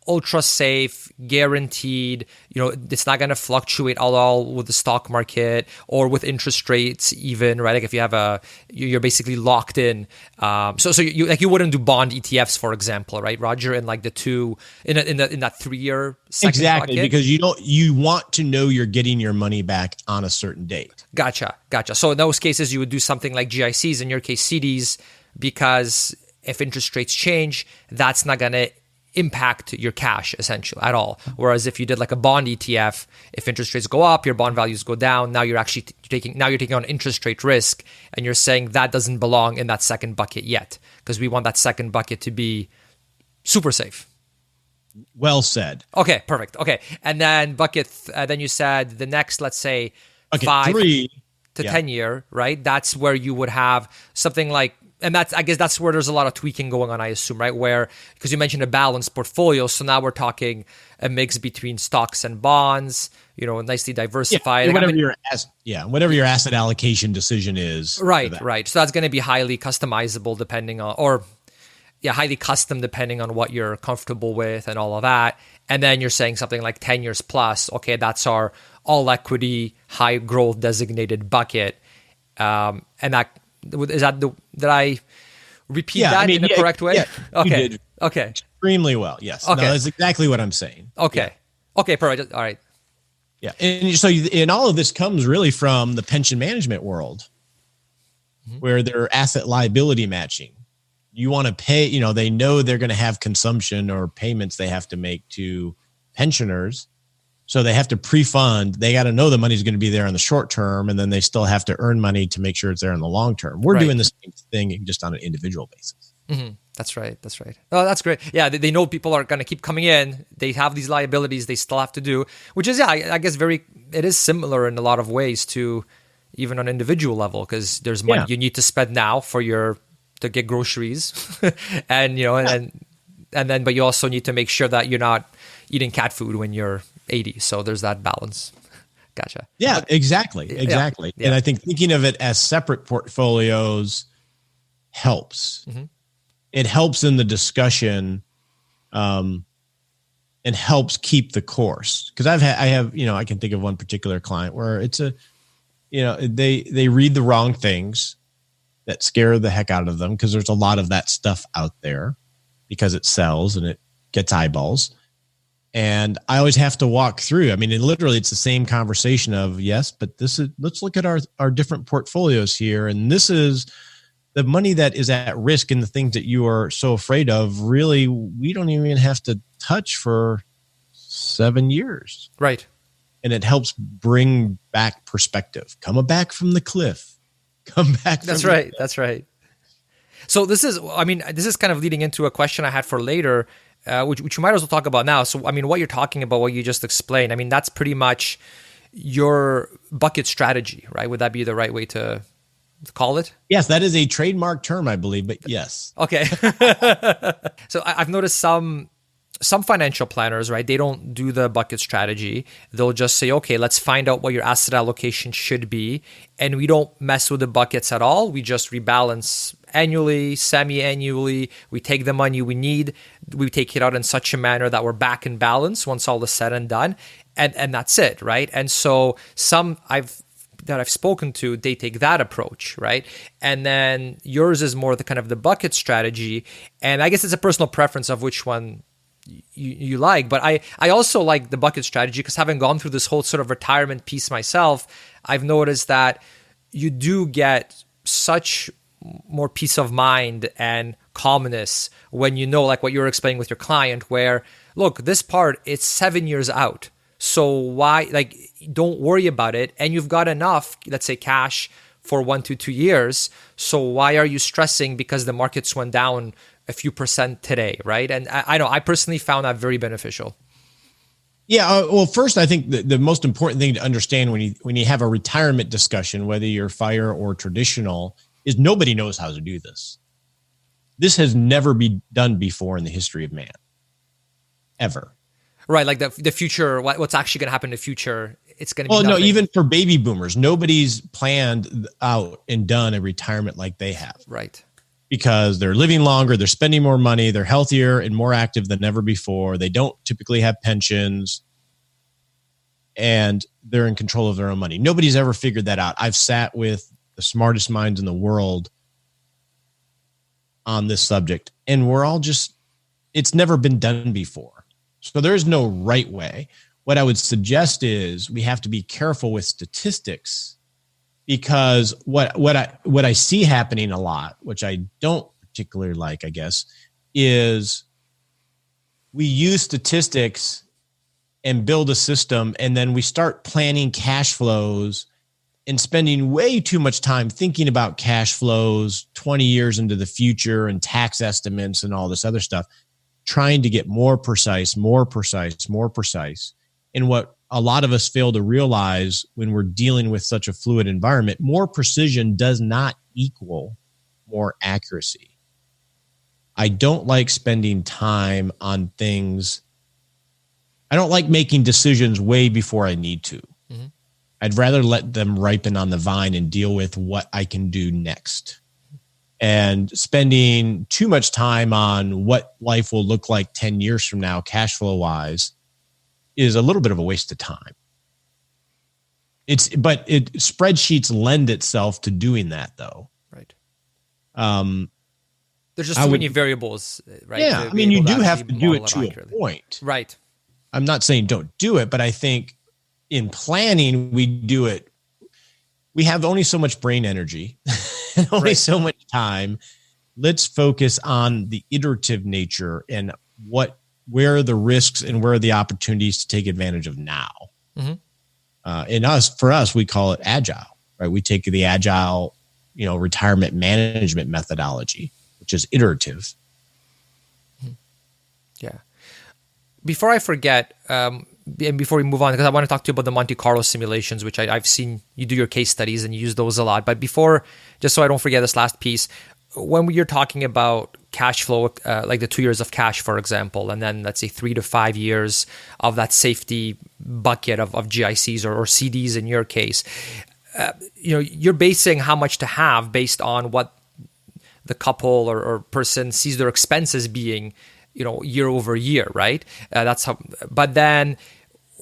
ultra safe, guaranteed, it's not going to fluctuate at all with the stock market or with interest rates even, right? Like if you have you're basically locked in. So you wouldn't do bond ETFs, for example, right, Roger, in like in that 3 year second exactly bucket? Because you want to know you're getting your money back on a certain date. Gotcha. So in those cases, you would do something like GICs, in your case CDs, because if interest rates change, that's not going to impact your cash essentially at all. Whereas if you did like a bond ETF, if interest rates go up, your bond values go down. Now you're actually taking on interest rate risk, and you're saying that doesn't belong in that second bucket yet, because we want that second bucket to be super safe. Well said. Okay, perfect. Okay, and then then you said the next, let's say, 5 to 10 year, right? That's where you would have something like. And I guess that's where there's a lot of tweaking going on, I assume, right? Where, because you mentioned a balanced portfolio, so now we're talking a mix between stocks and bonds, nicely diversified. Yeah, whatever your asset allocation decision is. Right. So that's going to be highly customizable highly custom depending on what you're comfortable with and all of that. And then you're saying something like 10 years plus, okay, that's our all equity, high growth designated bucket. And that, did I repeat that in the correct way? Yeah, okay. You did okay. Extremely well. Yes. Okay. No, that's exactly what I'm saying. Okay. Yeah. Okay. Perfect. All right. Yeah. And so, and all of this comes really from the pension management world, where they're asset liability matching. You want to pay, they know they're going to have consumption or payments they have to make to pensioners. So they have to pre-fund. They got to know the money's going to be there in the short term, and then they still have to earn money to make sure it's there in the long term. We're doing the same thing, just on an individual basis. Mm-hmm. That's right. Oh, that's great. Yeah, they know people are going to keep coming in. They have these liabilities they still have to do, which is, I guess it is similar in a lot of ways to even on an individual level, because there's money you need to spend now to get groceries, and then but you also need to make sure that you're not eating cat food when you're 80. So there's that balance. Gotcha. Yeah, exactly. Yeah. And I think thinking of it as separate portfolios helps. Mm-hmm. It helps in the discussion, and helps keep the course. Because I can think of one particular client where it's they read the wrong things that scare the heck out of them, because there's a lot of that stuff out there because it sells and it gets eyeballs. And I always have to walk through. I mean, literally, it's the same conversation of, yes, but let's look at our different portfolios here. And this is the money that is at risk, and the things that you are so afraid of, really, we don't even have to touch for 7 years. Right. And it helps bring back perspective. Come back from the cliff. Come back. That's right. That's right. So this is kind of leading into a question I had for later, which you might as well talk about now. So, what you're talking about, what you just explained, that's pretty much your bucket strategy, right? Would that be the right way to call it? Yes, that is a trademark term, I believe, but yes. Okay. So I've noticed some financial planners, right? They don't do the bucket strategy. They'll just say, okay, let's find out what your asset allocation should be. And we don't mess with the buckets at all. We just rebalance annually, semi-annually. We take the money we need. We take it out in such a manner that we're back in balance once all is said and done. And that's it, right? And so that I've spoken to, they take that approach, right? And then yours is more the kind of the bucket strategy. And I guess it's a personal preference of which one you like, but I also like the bucket strategy, because having gone through this whole sort of retirement piece myself, I've noticed that you do get such more peace of mind and calmness when you know, like what you're explaining with your client, where, look, this part, it's 7 years out. So why, don't worry about it. And you've got enough, let's say, cash for 1 to 2 years. So why are you stressing because the markets went down a few percent today, right? And I know I personally found that very beneficial. Yeah. Well, first, I think the most important thing to understand when you have a retirement discussion, whether you're FIRE or traditional, is nobody knows how to do this. This has never been done before in the history of man, ever. Right, like the future, what's actually going to happen in the future, it's going to be Well, nothing. no, even for baby boomers, nobody's planned out and done a retirement like they have. Right. Because they're living longer, they're spending more money, they're healthier and more active than ever before. They don't typically have pensions, and they're in control of their own money. Nobody's ever figured that out. I've sat with the smartest minds in the world on this subject, and we're all just, it's never been done before. So there's no right way. What I would suggest is we have to be careful with statistics, because what I see happening a lot, which I don't particularly like, I guess, is we use statistics and build a system, and then we start planning cash flows and spending way too much time thinking about cash flows 20 years into the future and tax estimates and all this other stuff, trying to get more precise. And what a lot of us fail to realize when we're dealing with such a fluid environment, more precision does not equal more accuracy. I don't like spending time on things. I don't like making decisions way before I need to. Mm-hmm. I'd rather let them ripen on the vine and deal with what I can do next. And spending too much time on what life will look like 10 years from now, cash flow wise, is a little bit of a waste of time. But spreadsheets lend itself to doing that, though. Right. There's just too many variables, right? Yeah, I mean, you do have to do it to a point. Right. I'm not saying don't do it, but I think in planning, we do it. We have only so much brain energy and only so much time. Let's focus on the iterative nature and where are the risks and where are the opportunities to take advantage of now. Mm-hmm. For us, we call it agile, right? We take the agile, retirement management methodology, which is iterative. Yeah. Before I forget, and before we move on, because I want to talk to you about the Monte Carlo simulations, which I've seen you do your case studies and you use those a lot. But before, just so I don't forget this last piece, when you're talking about cash flow, like the 2 years of cash, for example, and then let's say 3 to 5 years of that safety bucket of GICs or CDs in your case, you're basing how much to have based on what the couple or person sees their expenses being, year over year, right? That's how. But then,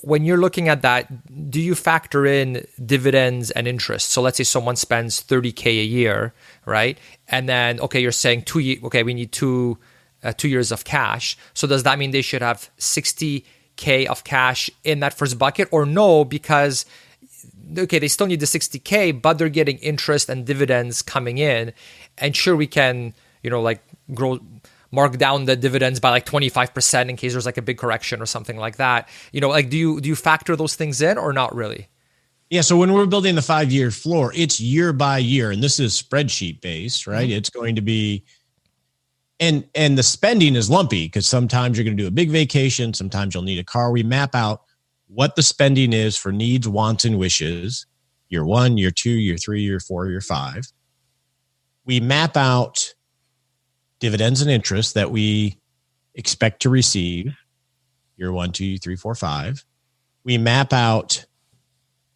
when you're looking at that, do you factor in dividends and interest? So let's say someone spends $30K a year, right? And then, okay, you're saying we need two years of cash. So does that mean they should have $60K of cash in that first bucket, or no? Because they still need the $60K, but they're getting interest and dividends coming in, and sure, we can, mark down the dividends by like 25% in case there's like a big correction or something like that. Do you factor those things in or not really? Yeah. So when we're building the 5-year floor, it's year by year, and this is spreadsheet based, right? Mm-hmm. It's going to be, and the spending is lumpy because sometimes you're going to do a big vacation. Sometimes you'll need a car. We map out what the spending is for needs, wants, and wishes. Year 1, year 2, year 3, year 4, year 5. We map out dividends and interest that we expect to receive year 1, 2, 3, 4, 5. We map out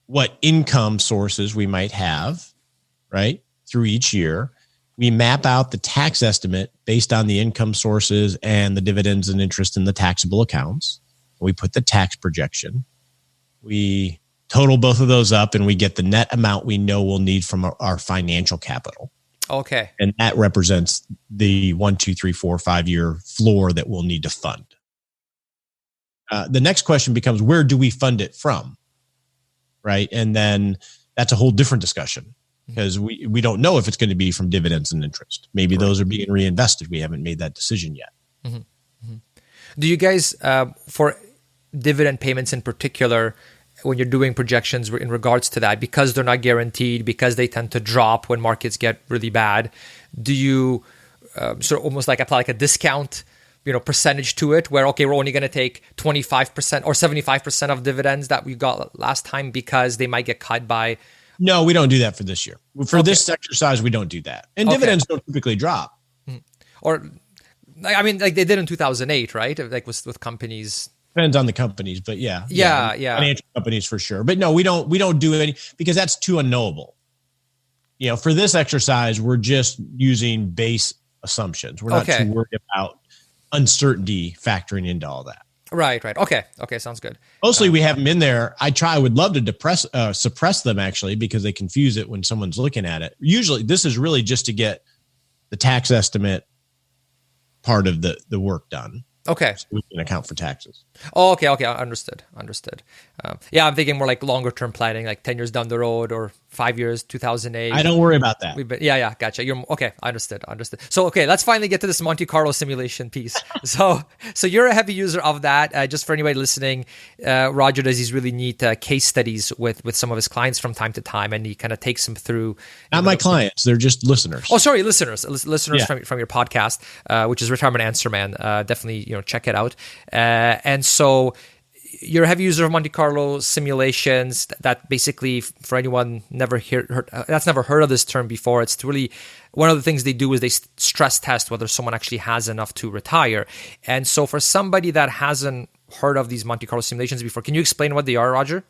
what income sources we might have, right, through each year. We map out the tax estimate based on the income sources and the dividends and interest in the taxable accounts. We put the tax projection. We total both of those up, and we get the net amount we know we'll need from our financial capital. Okay. And that represents the 1, 2, 3, 4, 5 year floor that we'll need to fund. The next question becomes, where do we fund it from? Right. And then that's a whole different discussion, because we don't know if it's going to be from dividends and interest. Maybe those are being reinvested. We haven't made that decision yet. Mm-hmm. Mm-hmm. Do you guys, for dividend payments in particular, when you're doing projections in regards to that, because they're not guaranteed, because they tend to drop when markets get really bad, do you sort of almost like apply like a discount, percentage to it, where, okay, we're only going to take 25% or 75% of dividends that we got last time because they might get cut by... No, we don't do that for this year. For this exercise, we don't do that. And dividends don't typically drop. Or, I mean, like they did in 2008, right? Like with companies... Depends on the companies, but yeah. Financial companies for sure. But no, we don't do any, because that's too unknowable. For this exercise, we're just using base assumptions. We're not too worried about uncertainty factoring into all that. Right. Okay, sounds good. Mostly we have them in there. I would love to suppress them actually, because they confuse it when someone's looking at it. Usually this is really just to get the tax estimate part of the work done. Okay. So we can account for taxes. Oh, okay. Understood. Yeah, I'm thinking more like longer term planning, like 10 years down the road or 5 years, 2008. I don't worry about that. Yeah, gotcha. You're okay. I understood. So, okay, let's finally get to this Monte Carlo simulation piece. So you're a heavy user of that. Just for anybody listening, Roger does these really neat case studies with some of his clients from time to time, and he kind of takes them through. Not my clients; they're just listeners. Oh, sorry, listeners from your podcast, which is Retirement Answer Man. Definitely, check it out. And so you're a heavy user of Monte Carlo simulations. That basically, for anyone never heard of this term before, it's really one of the things they do is they stress test whether someone actually has enough to retire. And so for somebody that hasn't heard of these Monte Carlo simulations before, can you explain what they are, Roger?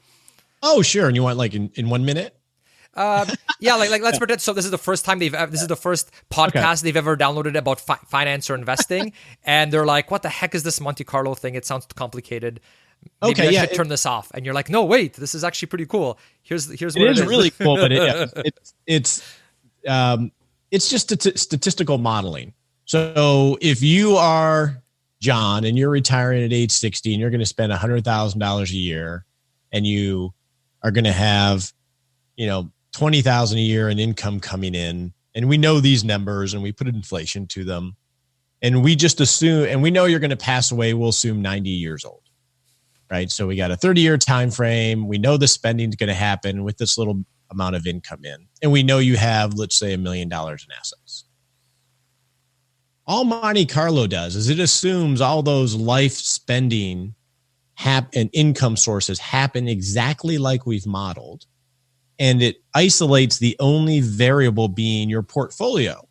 Oh, sure. And you want like in 1 minute? Yeah, like let's pretend. So this is the first time this is the first podcast they've ever downloaded about finance or investing, and they're like, "What the heck is this Monte Carlo thing? It sounds complicated. Maybe I should turn this off." And you're like, "No, wait, this is actually pretty cool. Here's what it is." Really cool, but it's just statistical modeling. So if you are John and you're retiring at age 60 and you're going to spend $100,000 a year, and you are going to have, $20,000 a year in income coming in, and we know these numbers and we put inflation to them, and we just assume, and we know you're going to pass away, we'll assume 90 years old, right? So we got a 30-year time frame. We know the spending is going to happen with this little amount of income in, and we know you have, let's say, $1 million in assets. All Monte Carlo does is it assumes all those life spending and income sources happen exactly like we've modeled. And it isolates the only variable being your portfolio.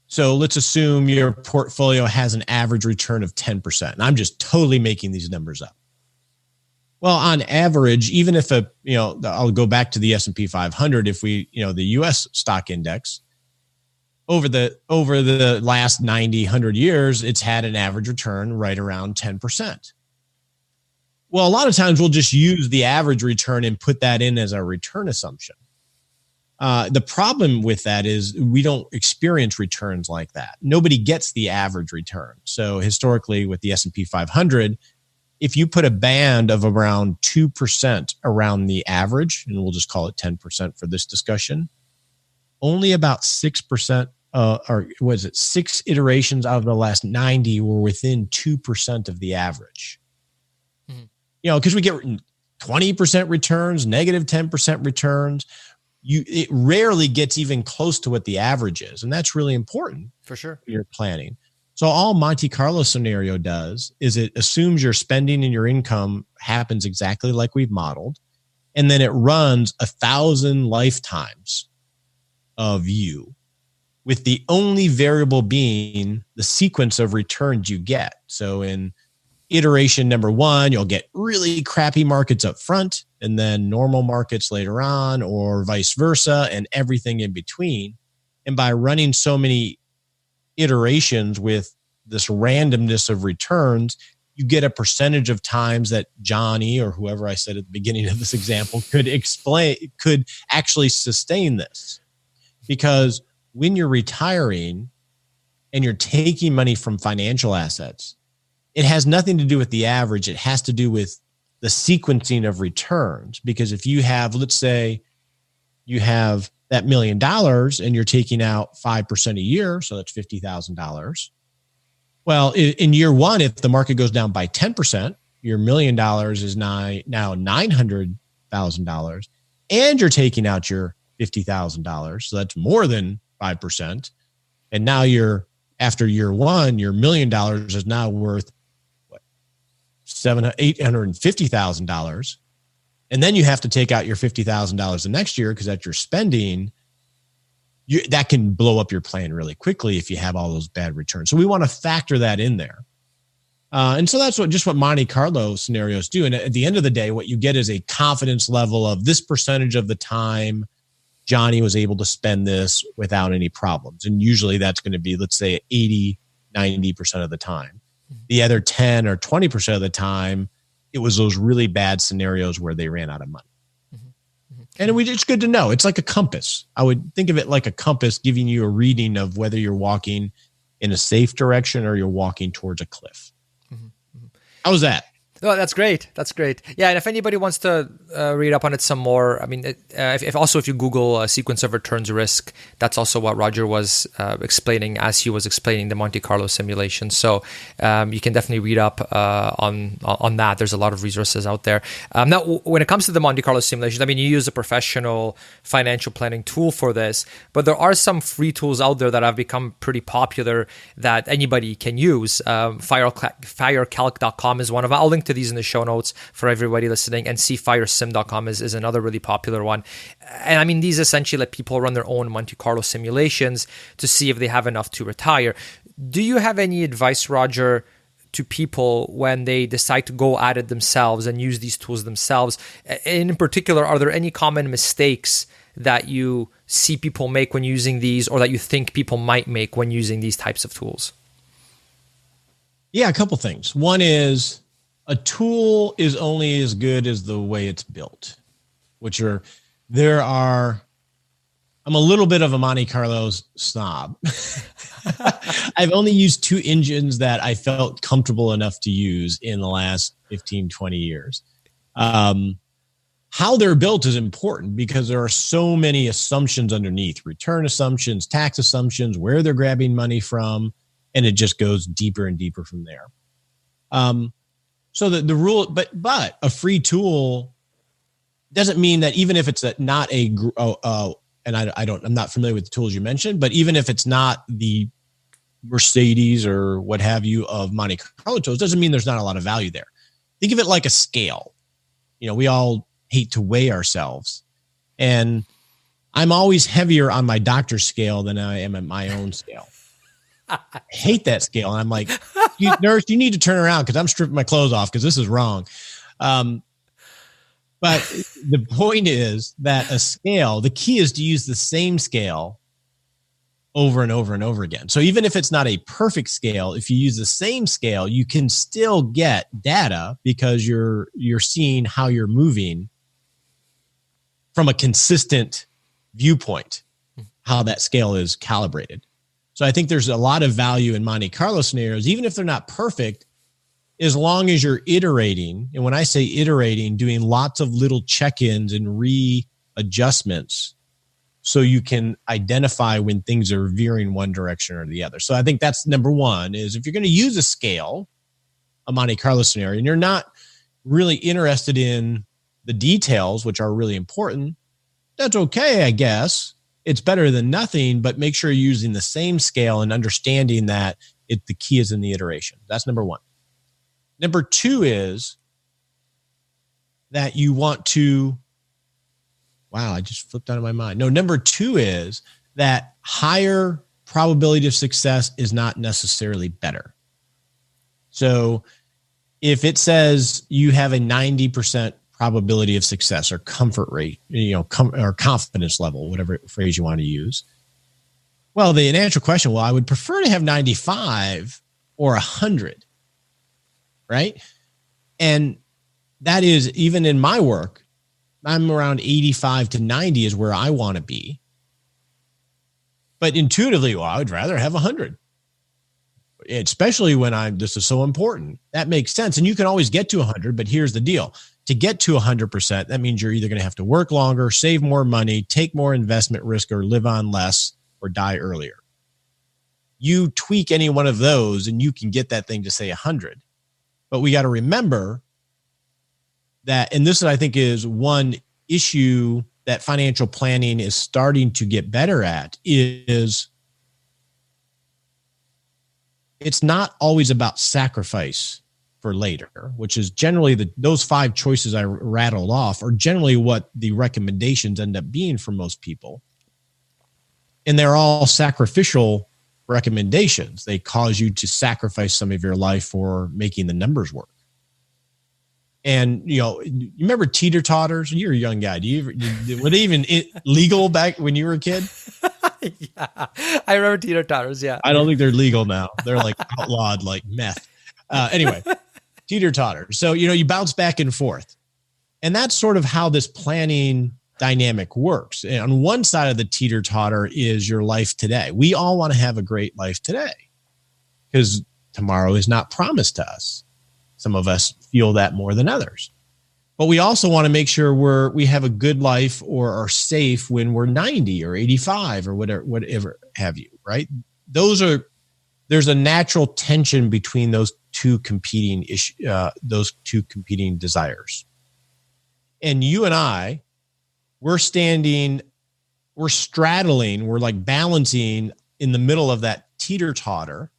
So let's assume your portfolio has an average return of 10%. And I'm just totally making these numbers up. Well, on average, even if I'll go back to the S&P 500, if the US stock index, over the last 90, 100 years, it's had an average return right around 10%. Well, a lot of times we'll just use the average return and put that in as our return assumption. The problem with that is we don't experience returns like that. Nobody gets the average return. So historically with the S&P 500, if you put a band of around 2% around the average, and we'll just call it 10% for this discussion, only about 6%, or was it 6 iterations out of the last 90 were within 2% of the average. Because we get 20% returns, negative 10% returns. It rarely gets even close to what the average is. And that's really important for sure when you're planning. So all Monte Carlo scenario does is it assumes your spending and your income happens exactly like we've modeled. And then it runs 1,000 lifetimes of you, with the only variable being the sequence of returns you get. So in iteration number 1, you'll get really crappy markets up front and then normal markets later on, or vice versa, and everything in between. And by running so many iterations with this randomness of returns, you get a percentage of times that Johnny, or whoever I said at the beginning of this example, could actually sustain this. Because when you're retiring and you're taking money from financial assets, it has nothing to do with the average. It has to do with the sequencing of returns. Because if you have, let's say you have that $1 million and you're taking out 5% a year, so that's $50,000. Well, in year 1, if the market goes down by 10%, your $1 million is now $900,000, and you're taking out your $50,000. So that's more than 5%. And now after year one, your $1 million is now worth $850,000. And then you have to take out your $50,000 the next year because that's your spending. That can blow up your plan really quickly if you have all those bad returns. So we want to factor that in there. And so that's what Monte Carlo scenarios do. And at the end of the day, what you get is a confidence level of this percentage of the time Johnny was able to spend this without any problems. And usually that's going to be, let's say, 80, 90% of the time. The other 10 or 20% of the time, it was those really bad scenarios where they ran out of money. And it's good to know. It's like a compass. I would think of it like a compass giving you a reading of whether you're walking in a safe direction or you're walking towards a cliff. How was that? Oh, that's great. That's great. Yeah, and if anybody wants to read up on it some more, I mean, if you Google sequence of returns risk, that's also what Roger was explaining as he was explaining the Monte Carlo simulation. So you can definitely read up on that. There's a lot of resources out there. Now, when it comes to the Monte Carlo simulation, I mean, you use a professional financial planning tool for this, but there are some free tools out there that have become pretty popular that anybody can use. Firecalc.com is one of them. I'll link to these in the show notes for everybody listening, and cfiresim.com is another really popular one. And I mean, these essentially let people run their own Monte Carlo simulations to see if they have enough to retire. Do you have any advice, Roger, to people when they decide to go at it themselves and use these tools themselves? And in particular, are there any common mistakes that you see people make when using these, or that you think people might make when using these types of tools? Yeah, a couple things. One is, a tool is only as good as the way it's built, I'm a little bit of a Monte Carlo snob. I've only used two engines that I felt comfortable enough to use in the last 15, 20 years. How they're built is important because there are so many assumptions underneath: return assumptions, tax assumptions, where they're grabbing money from, and it just goes deeper and deeper from there. So the rule, but a free tool doesn't mean that even if it's not and I'm not familiar with the tools you mentioned, but even if it's not the Mercedes or what have you of Monte Carlo tools, doesn't mean there's not a lot of value there. Think of it like a scale. We all hate to weigh ourselves, and I'm always heavier on my doctor's scale than I am at my own scale. I hate that scale. And I'm like, nurse, you need to turn around because I'm stripping my clothes off because this is wrong. But the point is that a scale, the key is to use the same scale over and over and over again. So even if it's not a perfect scale, if you use the same scale, you can still get data because you're seeing how you're moving from a consistent viewpoint, how that scale is calibrated. So I think there's a lot of value in Monte Carlo scenarios, even if they're not perfect, as long as you're iterating. And when I say iterating, doing lots of little check-ins and readjustments so you can identify when things are veering one direction or the other. So I think that's number one, is if you're going to use a scale, a Monte Carlo scenario, and you're not really interested in the details, which are really important, that's okay, I guess. It's better than nothing, but make sure you're using the same scale and understanding that the key is in the iteration. That's number one. Number two is that you want to, wow, I just flipped out of my mind. No, number two is that higher probability of success is not necessarily better. So if it says you have a 90% probability of success or comfort rate, or confidence level, whatever phrase you want to use. Well, the natural question, I would prefer to have 95 or 100, right? And that is, even in my work, I'm around 85 to 90 is where I want to be. But intuitively, I would rather have 100. Especially when this is so important. That makes sense. And you can always get to 100, but here's the deal. To get to 100%, that means you're either going to have to work longer, save more money, take more investment risk, or live on less, or die earlier. You tweak any one of those and you can get that thing to say 100. But we got to remember that, and this I think is one issue that financial planning is starting to get better at, is it's not always about sacrifice for later, which is generally those 5 choices I rattled off are generally what the recommendations end up being for most people. And they're all sacrificial recommendations. They cause you to sacrifice some of your life for making the numbers work. And, you remember teeter-totters? You're a young guy. Were they even legal back when you were a kid? Yeah, I remember teeter-totters, yeah. I don't think they're legal now. They're like outlawed like meth. Anyway, teeter-totter. So, you bounce back and forth. And that's sort of how this planning dynamic works. And on one side of the teeter-totter is your life today. We all want to have a great life today because tomorrow is not promised to us. Some of us feel that more than others. But we also want to make sure we have a good life or are safe when we're 90 or 85 or whatever have you, right? There's a natural tension between those two competing desires. And you and I, we're straddling, we're like balancing in the middle of that teeter-totter,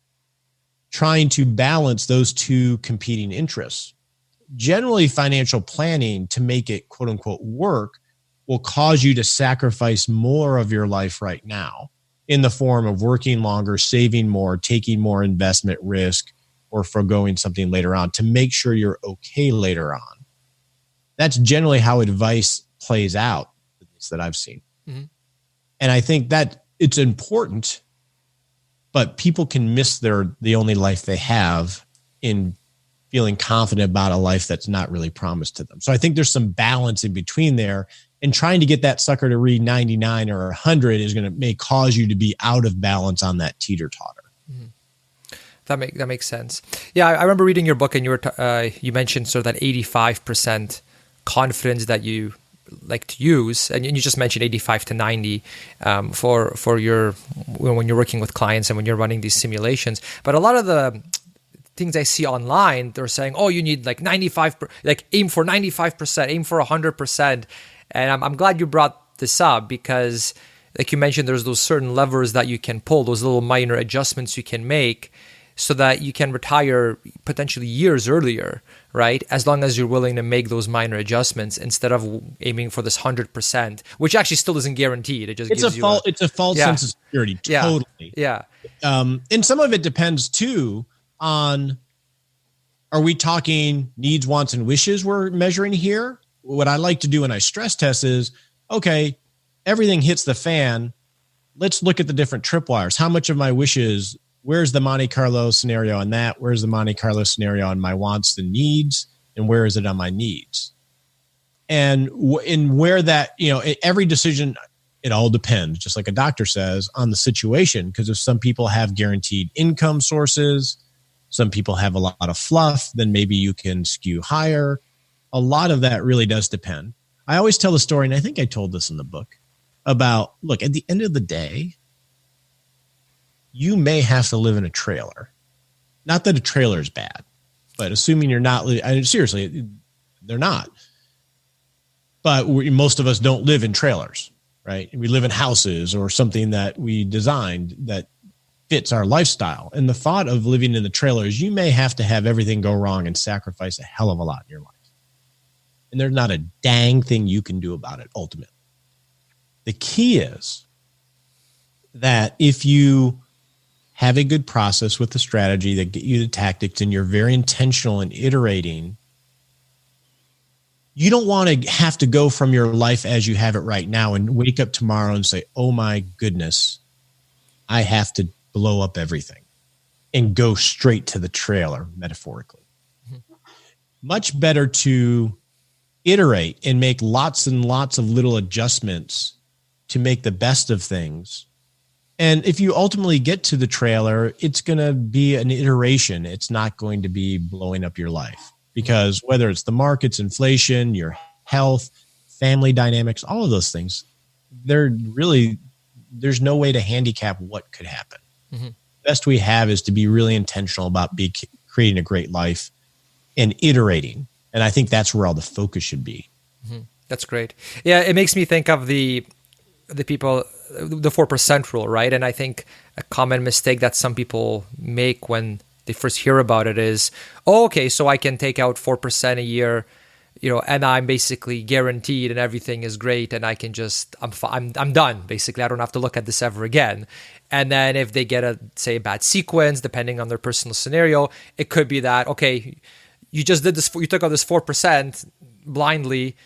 trying to balance those two competing interests. Generally, financial planning, to make it quote unquote work, will cause you to sacrifice more of your life right now in the form of working longer, saving more, taking more investment risk, or foregoing something later on to make sure you're okay later on. That's generally how advice plays out, at least that I've seen. Mm-hmm. And I think that it's important, but people can miss the only life they have in feeling confident about a life that's not really promised to them. So I think there's some balance in between there, and trying to get that sucker to read 99 or 100 may cause you to be out of balance on that teeter-totter. Mm-hmm. That makes sense. Yeah, I remember reading your book, and you mentioned sort of that 85% confidence that you like to use, and you just mentioned 85 to 90 for your when you're working with clients and when you're running these simulations. But a lot of the things I see online, they're saying, "Oh, you need like 95, like aim for 95%, aim for 100%." And I'm glad you brought this up because, like you mentioned, there's those certain levers that you can pull, those little minor adjustments you can make, so that you can retire potentially years earlier, right? As long as you're willing to make those minor adjustments instead of aiming for this 100%, which actually still isn't guaranteed. It just it's a false sense of security. Totally. Yeah. And some of it depends too on, are we talking needs, wants, and wishes we're measuring here? What I like to do when I stress test is, okay, everything hits the fan. Let's look at the different tripwires. How much of my wishes, where's the Monte Carlo scenario on that? Where's the Monte Carlo scenario on my wants and needs? And where is it on my needs? And in where that, every decision, it all depends, just like a doctor says, on the situation. Because if some people have guaranteed income sources, some people have a lot of fluff, then maybe you can skew higher. A lot of that really does depend. I always tell the story, and I think I told this in the book, about, look, at the end of the day, you may have to live in a trailer. Not that a trailer is bad, but assuming you're not, seriously, they're not. But most of us don't live in trailers, right? We live in houses or something that we designed that fits our lifestyle. And the thought of living in the trailer is you may have to have everything go wrong and sacrifice a hell of a lot in your life. And there's not a dang thing you can do about it, ultimately. The key is that if you have a good process with the strategy that get you the tactics and you're very intentional in iterating, you don't want to have to go from your life as you have it right now and wake up tomorrow and say, oh my goodness, I have to blow up everything and go straight to the trailer, metaphorically. Mm-hmm. Much better to iterate and make lots and lots of little adjustments to make the best of things. And if you ultimately get to the trailer, it's going to be an iteration. It's not going to be blowing up your life, because whether it's the markets, inflation, your health, family dynamics, all of those things, there's no way to handicap what could happen. Mm-hmm. The best we have is to be really intentional about creating a great life and iterating. And I think that's where all the focus should be. That's great. Yeah, it makes me think of the people, the 4% rule, right? And I think a common mistake that some people make when they first hear about it is, oh, okay, so I can take out 4% a year, and I'm basically guaranteed, and everything is great, and I can just, I'm done. Basically, I don't have to look at this ever again. And then if they get a bad sequence, depending on their personal scenario, it could be that, okay, you just did this, you took out this 4% blindly,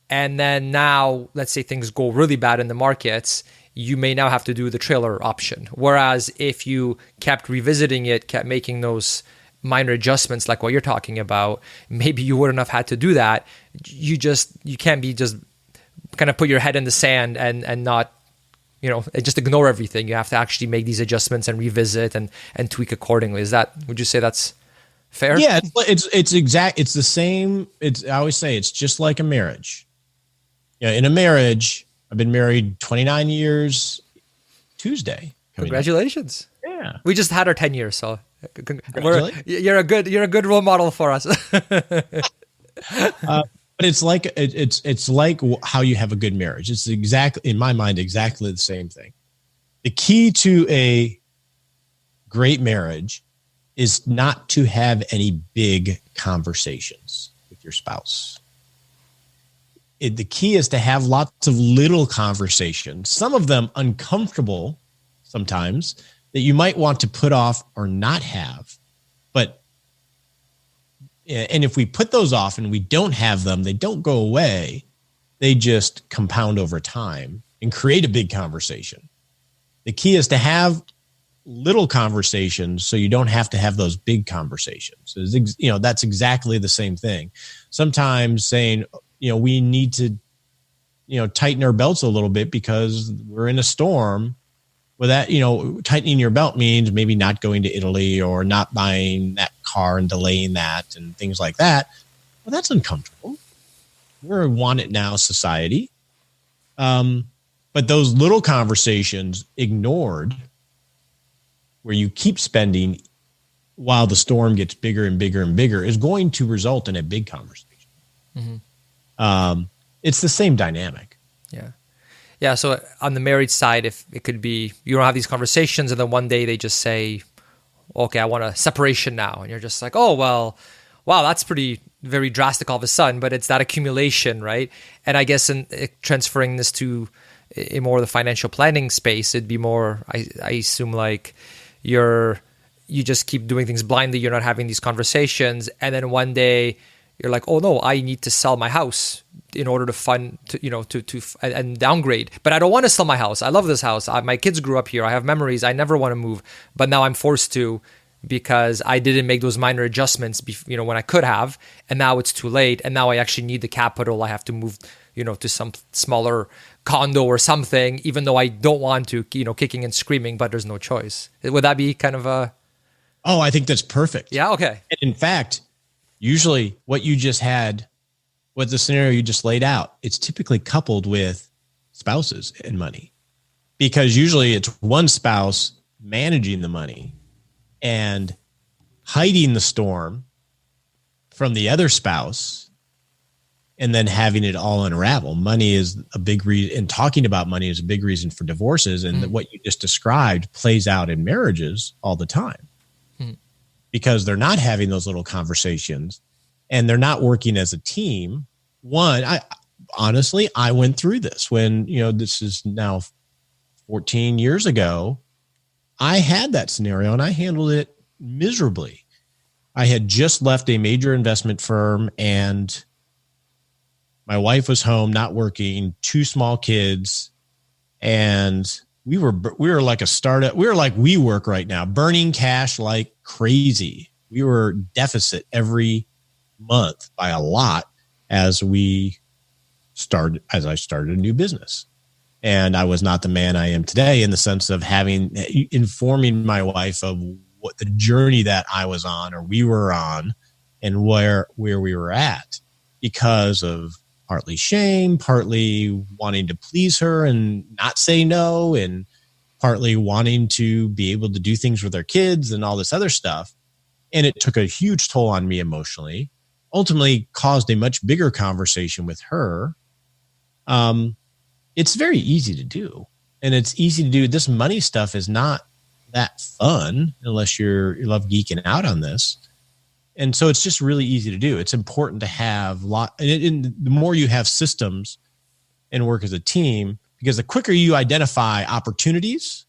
and then now, let's say things go really bad in the markets, you may now have to do the trailer option. Whereas if you kept revisiting it, kept making those minor adjustments like what you're talking about, maybe you wouldn't have had to do that. You can't be just kind of put your head in the sand and not, just ignore everything. You have to actually make these adjustments and revisit and tweak accordingly. Would you say that's fair? Yeah, it's the same. I always say it's just like a marriage. In a marriage, I've been married 29 years Tuesday. Congratulations. Yeah. We just had our 10 years, so you're a good role model for us. But it's like how you have a good marriage. It's exactly, in my mind, exactly the same thing. The key to a great marriage is not to have any big conversations with your spouse. The key is to have lots of little conversations, some of them uncomfortable sometimes, that you might want to put off or not have. And if we put those off and we don't have them, they don't go away. They just compound over time and create a big conversation. The key is to have little conversations so you don't have to have those big conversations. That's exactly the same thing. Sometimes saying, we need to, tighten our belts a little bit because we're in a storm. Well, that, tightening your belt means maybe not going to Italy or not buying that car and delaying that and things like that. Well, that's uncomfortable. We're a want it now society. But those little conversations ignored, where you keep spending while the storm gets bigger and bigger and bigger, is going to result in a big conversation. Mm-hmm. It's the same dynamic. Yeah. Yeah. So on the married side, if it could be, you don't have these conversations and then one day they just say, okay, I want a separation now. And you're just like, oh, well, wow, that's very drastic all of a sudden, but it's that accumulation, right? And I guess in transferring this to a more of the financial planning space, it'd be more, I assume, like you just keep doing things blindly. You're not having these conversations. And then one day you're like, oh no, I need to sell my house in order to fund, and downgrade. But I don't want to sell my house. I love this house. My kids grew up here. I have memories. I never want to move. But now I'm forced to because I didn't make those minor adjustments, when I could have. And now it's too late. And now I actually need the capital. I have to move, to some smaller condo or something, even though I don't want to, kicking and screaming, but there's no choice. Would that be kind of a... Oh, I think that's perfect. Yeah, okay. And in fact, usually what the scenario you just laid out, it's typically coupled with spouses and money, because usually it's one spouse managing the money and hiding the storm from the other spouse and then having it all unravel. Money is a big reason, and talking about money is a big reason for divorces. And what you just described plays out in marriages all the time. Because they're not having those little conversations and they're not working as a team. I went through this when, this is now 14 years ago. I had that scenario and I handled it miserably. I had just left a major investment firm and my wife was home, not working, 2 small kids. And we were like a startup. We were like WeWork right now, burning cash like crazy. We were deficit every month by a lot as I started a new business. And I was not the man I am today in the sense of informing my wife of what the journey that I was on or we were on and where we were at, because of partly shame, partly wanting to please her and not say no, and partly wanting to be able to do things with our kids and all this other stuff. And it took a huge toll on me emotionally. ultimately caused a much bigger conversation with her. It's very easy to do. And it's easy to do. This money stuff is not that fun unless you love geeking out on this. And so it's just really easy to do. It's important to have and the more you have systems and work as a team, because the quicker you identify opportunities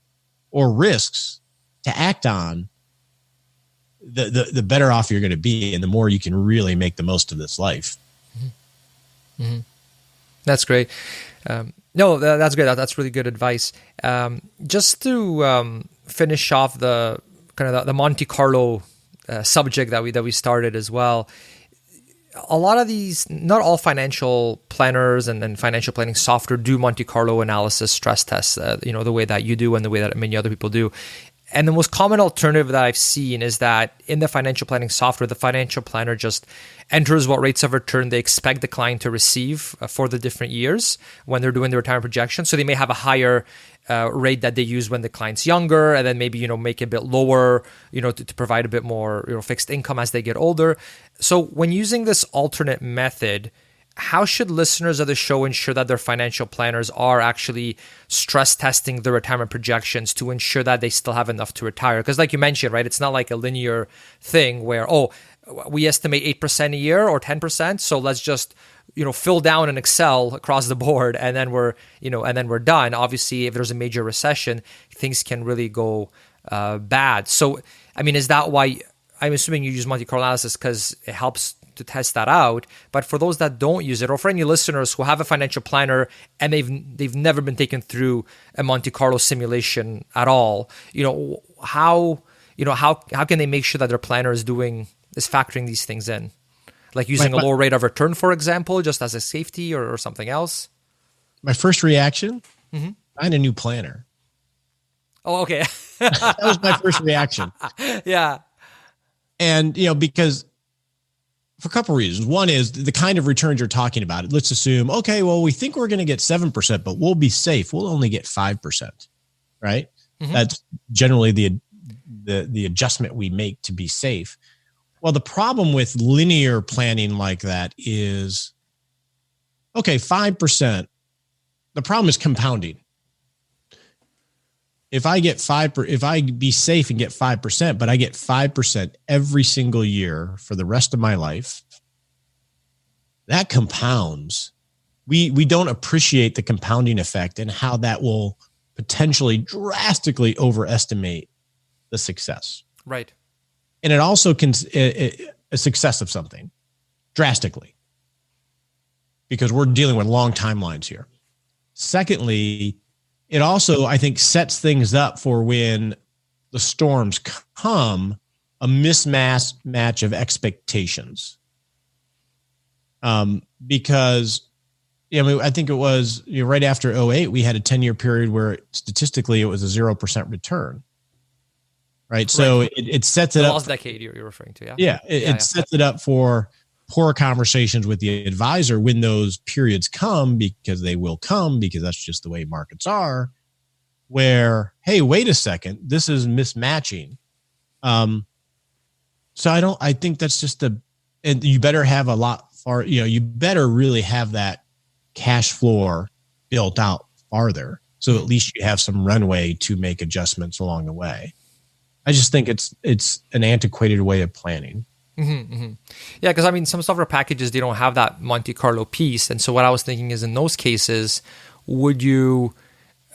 or risks to act on, the better off you're going to be, and the more you can really make the most of this life. Mm-hmm. Mm-hmm. That's great. No, that's great. That's really good advice. Just to finish off the kind of the Monte Carlo subject that we started as well. A lot of these, not all financial planners and financial planning software do Monte Carlo analysis stress tests, the way that you do and the way that many other people do. And the most common alternative that I've seen is that in the financial planning software, the financial planner just enters what rates of return they expect the client to receive for the different years when they're doing the retirement projection. So they may have a higher rate that they use when the client's younger, and then maybe, make it a bit lower, to provide a bit more, fixed income as they get older. So when using this alternate method, how should listeners of the show ensure that their financial planners are actually stress testing the retirement projections to ensure that they still have enough to retire? Because like you mentioned, right, it's not like a linear thing where, we estimate 8% a year or 10%. So let's just, fill down in Excel across the board, and then we're done. Obviously, if there's a major recession, things can really go bad. So, is that why, I'm assuming you use Monte Carlo analysis because it helps to test that out? But for those that don't use it, or for any listeners who have a financial planner and they've never been taken through a Monte Carlo simulation at all, how can they make sure that their planner is factoring these things in, like using a lower rate of return, for example, just as a safety or something else? My first reaction, find a new planner. Oh, okay. That was my first reaction. Yeah. And, because for a couple of reasons. One is the kind of returns you're talking about. Let's assume, okay, well, we think we're going to get 7%, but we'll be safe. We'll only get 5%, right? Mm-hmm. That's generally the adjustment we make to be safe. Well, the problem with linear planning like that is, okay, 5%. The problem is compounding. If I be safe and get 5%, but I get 5% every single year for the rest of my life, that compounds. We don't appreciate the compounding effect and how that will potentially drastically overestimate the success. Right. And it also can a success of something drastically, because we're dealing with long timelines here. Secondly, it also, I think, sets things up for when the storms come, a mismatch of expectations. Because, I think it was right after 2008, we had a 10-year period where statistically it was a 0% return. Right. So it sets it up. The last decade you're referring to. Yeah. Yeah. It sets it up for poor conversations with the advisor when those periods come, because they will come, because that's just the way markets are, where, hey, wait a second, this is mismatching. So I think that's just and you better have you better really have that cash floor built out farther. So at least you have some runway to make adjustments along the way. I just think it's an antiquated way of planning. Mm-hmm, mm-hmm. Yeah, because some software packages, they don't have that Monte Carlo piece. And so what I was thinking is, in those cases, would you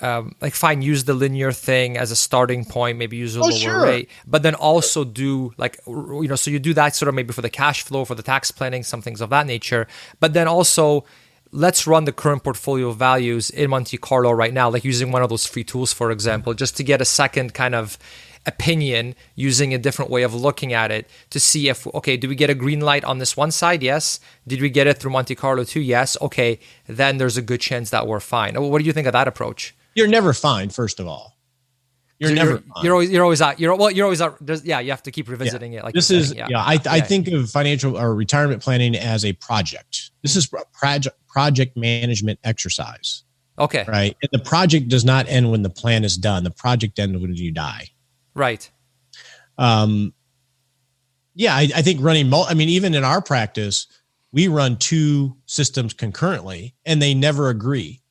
use the linear thing as a starting point, maybe use a lower rate, but then also do so you do that sort of maybe for the cash flow, for the tax planning, some things of that nature. But then also, let's run the current portfolio values in Monte Carlo right now, like using one of those free tools, for example, just to get a second kind of opinion, using a different way of looking at it to see if, okay, do we get a green light on this one side? Yes. Did we get it through Monte Carlo too? Yes. Okay. Then there's a good chance that we're fine. What do you think of that approach? You're never fine, first of all. You're always out. You have to keep revisiting it. Like this is, I think of financial or retirement planning as a project. This is a project management exercise. Okay. Right. And the project does not end when the plan is done. The project ends when you die. Right. Yeah, I think running, even in our practice, we run two systems concurrently and they never agree,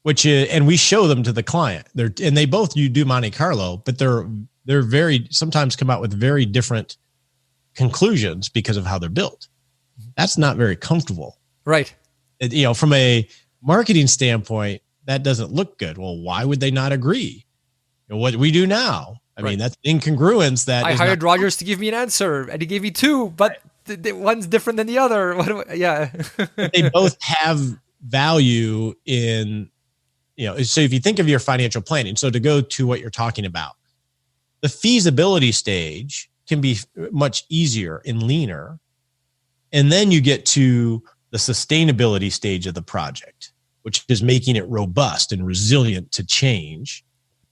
which is, and we show them to the client. They both, you do Monte Carlo, but they're very, sometimes come out with very different conclusions because of how they're built. That's not very comfortable. Right. From a marketing standpoint, that doesn't look good. Well, why would they not agree? What we do now, I mean, that's incongruence. That I hired Rogers to give me an answer, and he gave me two, but one's different than the other. They both have value in, so if you think of your financial planning, so to go to what you're talking about, the feasibility stage can be much easier and leaner. And then you get to the sustainability stage of the project, which is making it robust and resilient to change.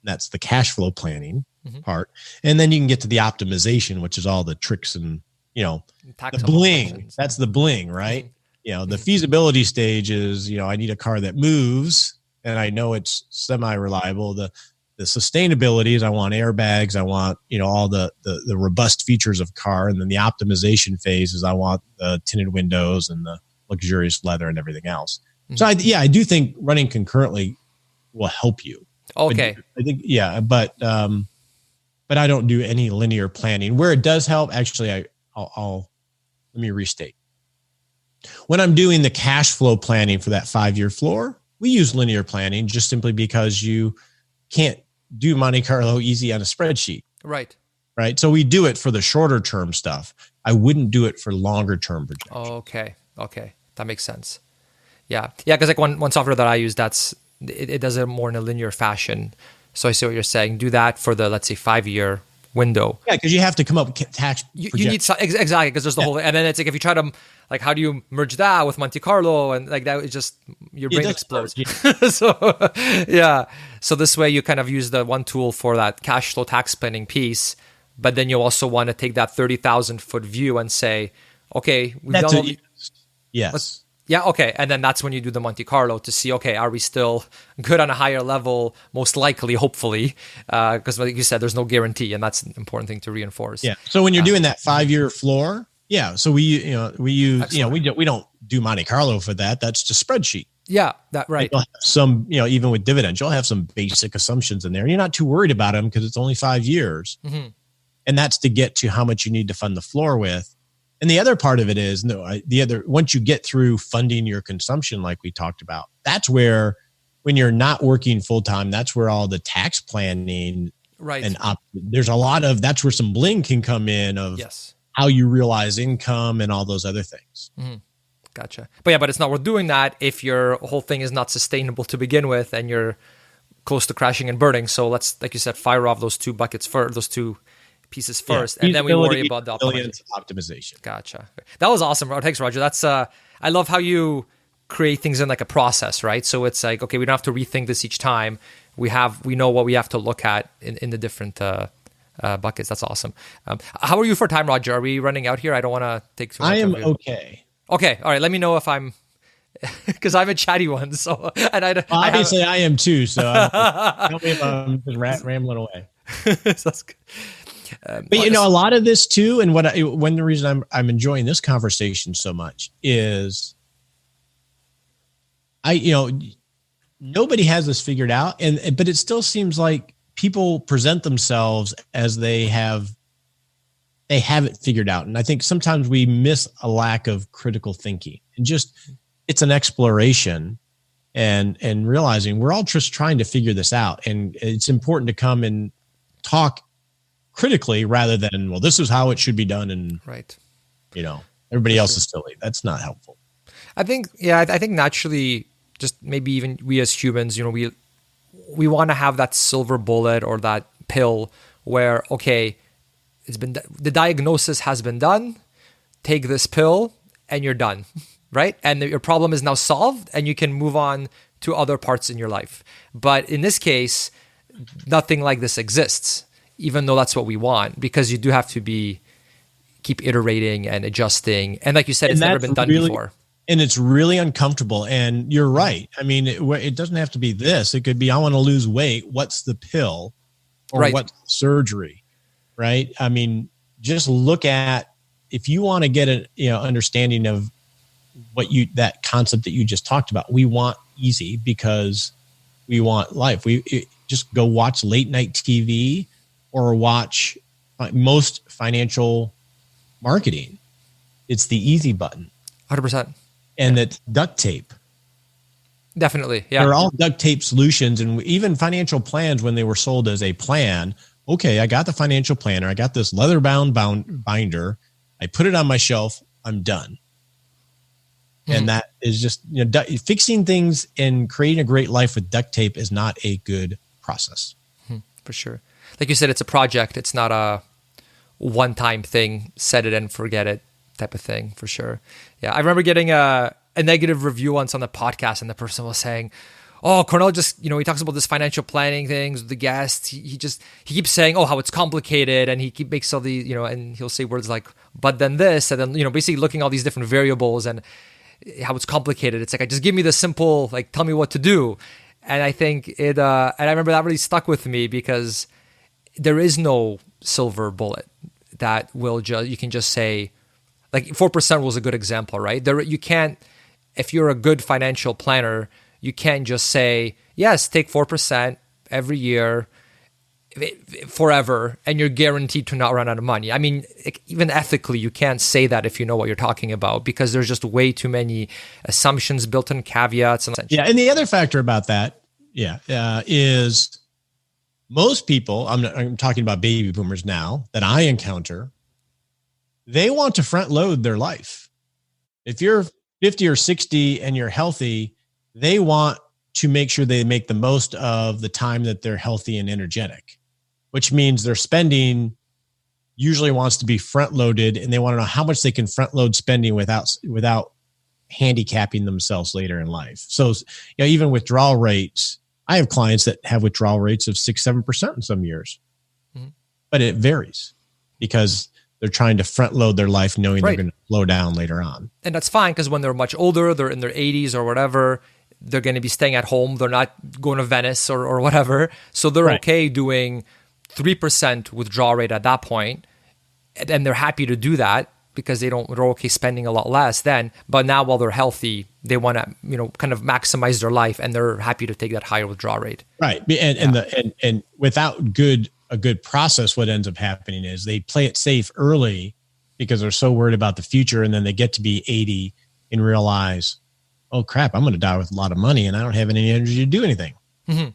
That's the cash flow planning part. And then you can get to the optimization, which is all the tricks and, the bling. That's the bling, right? The feasibility stage is, I need a car that moves and I know it's semi-reliable. The sustainability is I want airbags. I want, all the robust features of car. And then the optimization phase is I want the tinted windows and the luxurious leather and everything else. So I do think running concurrently will help you. Okay. I think, but I don't do any linear planning. Where it does help, actually, I'll let me restate. When I'm doing the cash flow planning for that 5-year floor, we use linear planning just simply because you can't do Monte Carlo easy on a spreadsheet. Right. So we do it for the shorter term stuff. I wouldn't do it for longer term projections. Okay. That makes sense. Yeah. Because like one software that I use, it does it more in a linear fashion. So I see what you're saying. Do that for the, let's say, 5-year window. Yeah, because you have to come up with tax. You need exactly, because there's the whole, and then it's like if you try to like, how do you merge that with Monte Carlo and like that? It's just your brain explodes. So this way you kind of use the one tool for that cash flow tax planning piece, but then you also want to take that 30,000 foot view and say, okay, we've done all yes. Yeah, okay. And then that's when you do the Monte Carlo to see, okay, are we still good on a higher level? Most likely, hopefully, because like you said, there's no guarantee, and that's an important thing to reinforce. Yeah. So when you're doing that 5-year floor, so we use, we don't do Monte Carlo for that. That's just spreadsheet. Yeah, that right. You'll have some, even with dividends, you'll have some basic assumptions in there. You're not too worried about them because it's only 5 years, and that's to get to how much you need to fund the floor with. And the other part of it is, once you get through funding your consumption, like we talked about, that's where, when you're not working full time, that's where all the tax planning, right? And there's a lot of, that's where some bling can come in of how you realize income and all those other things. Gotcha. But it's not worth doing that if your whole thing is not sustainable to begin with and you're close to crashing and burning. So let's, like you said, fire off those two buckets first, those two pieces first, and then we worry about the optimization. Gotcha. That was awesome. Thanks, Roger. That's I love how you create things in like a process, right? So it's like, okay, we don't have to rethink this each time. We know what we have to look at in the different buckets. That's awesome. How are you for time, Roger? Are we running out here? I don't want to take too much. I am of you. okay. Okay. All right. Let me know if I'm, because I'm a chatty one. So, and obviously I am too. So tell me if I'm just rambling away. That's good. But a lot of this too, and one the reason I'm enjoying this conversation so much is, nobody has this figured out, but it still seems like people present themselves as they have it figured out, and I think sometimes we miss a lack of critical thinking, and just it's an exploration, and realizing we're all just trying to figure this out, and it's important to come and talk critically rather than, well, this is how it should be done, and everybody else is silly. That's not helpful. I think naturally, just maybe even we as humans, we want to have that silver bullet or that pill where, okay, the diagnosis has been done, take this pill and you're done, right? And your problem is now solved and you can move on to other parts in your life. But in this case, nothing like this exists, even though that's what we want, because you do have to keep iterating and adjusting. And like you said, it's never been done before. And it's really uncomfortable. And you're right. I mean, it doesn't have to be this. It could be, I want to lose weight. What's the pill? Or what's the surgery? Right? I mean, just look at, if you want to get an understanding of that concept that you just talked about, we want easy because we want life. Just go watch late night TV or watch most financial marketing. It's the easy button. 100%. And it's duct tape. Definitely. Yeah. They're all duct tape solutions. And even financial plans, when they were sold as a plan, okay, I got the financial planner. I got this leather bound binder. I put it on my shelf. I'm done. And that is just, fixing things and creating a great life with duct tape is not a good process. For sure. Like you said, it's a project. It's not a one-time thing, set it and forget it type of thing, for sure. Yeah. I remember getting a negative review once on the podcast, and the person was saying, oh, Cornell just, he talks about this financial planning things with the guests. He keeps saying, oh, how it's complicated. And he makes all these, and he'll say words like, but then this, and then, basically looking at all these different variables and how it's complicated. It's like, just give me the simple, like, tell me what to do. And I think and I remember that really stuck with me, because there is no silver bullet that will you can just say, like 4% was a good example, right? You can't, if you're a good financial planner, you can't just say, yes, take 4% every year forever, and you're guaranteed to not run out of money. I mean, even ethically, you can't say that if you know what you're talking about, because there's just way too many assumptions, built-in caveats. And and the other factor about that, is most people, I'm talking about baby boomers now, that I encounter, they want to front load their life. If you're 50 or 60 and you're healthy, they want to make sure they make the most of the time that they're healthy and energetic, which means their spending usually wants to be front loaded, and they want to know how much they can front load spending without handicapping themselves later in life. So, even withdrawal rates, I have clients that have withdrawal rates of 6-7% in some years, but it varies because they're trying to front load their life knowing they're going to slow down later on. And that's fine, because when they're much older, they're in their 80s or whatever, they're going to be staying at home. They're not going to Venice or whatever. So they're okay doing 3% withdrawal rate at that point. And they're happy to do that because they're okay spending a lot less then. But now while they're healthy, they want to, kind of maximize their life, and they're happy to take that higher withdrawal rate. Right. And without a good process, what ends up happening is they play it safe early because they're so worried about the future. And then they get to be 80 and realize, oh crap, I'm going to die with a lot of money and I don't have any energy to do anything. Exactly.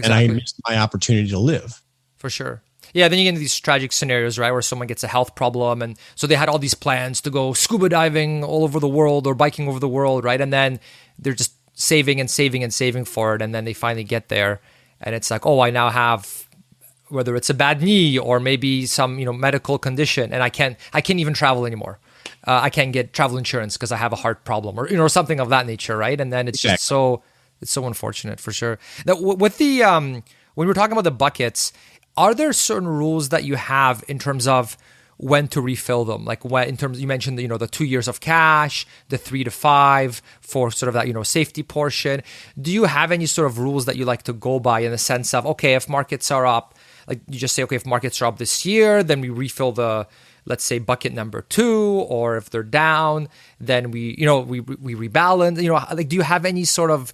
And I missed my opportunity to live. For sure. Yeah, then you get into these tragic scenarios, right, where someone gets a health problem, and so they had all these plans to go scuba diving all over the world or biking over the world, right? And then they're just saving and saving and saving for it, and then they finally get there, and it's like, oh, I now have, whether it's a bad knee or maybe some medical condition, and I can't even travel anymore. I can't get travel insurance because I have a heart problem, or something of that nature, right? And then it's just so unfortunate, for sure. Now, with the when we're talking about the buckets, are there certain rules that you have in terms of when to refill them? Like in terms, you mentioned the 2 years of cash, the 3 to 5 for sort of that safety portion. Do you have any sort of rules that you like to go by, in the sense of, okay, if markets are up, like you just say, okay, if markets are up this year, then we refill the, let's say, bucket number 2, or if they're down, then we rebalance. Like, do you have any sort of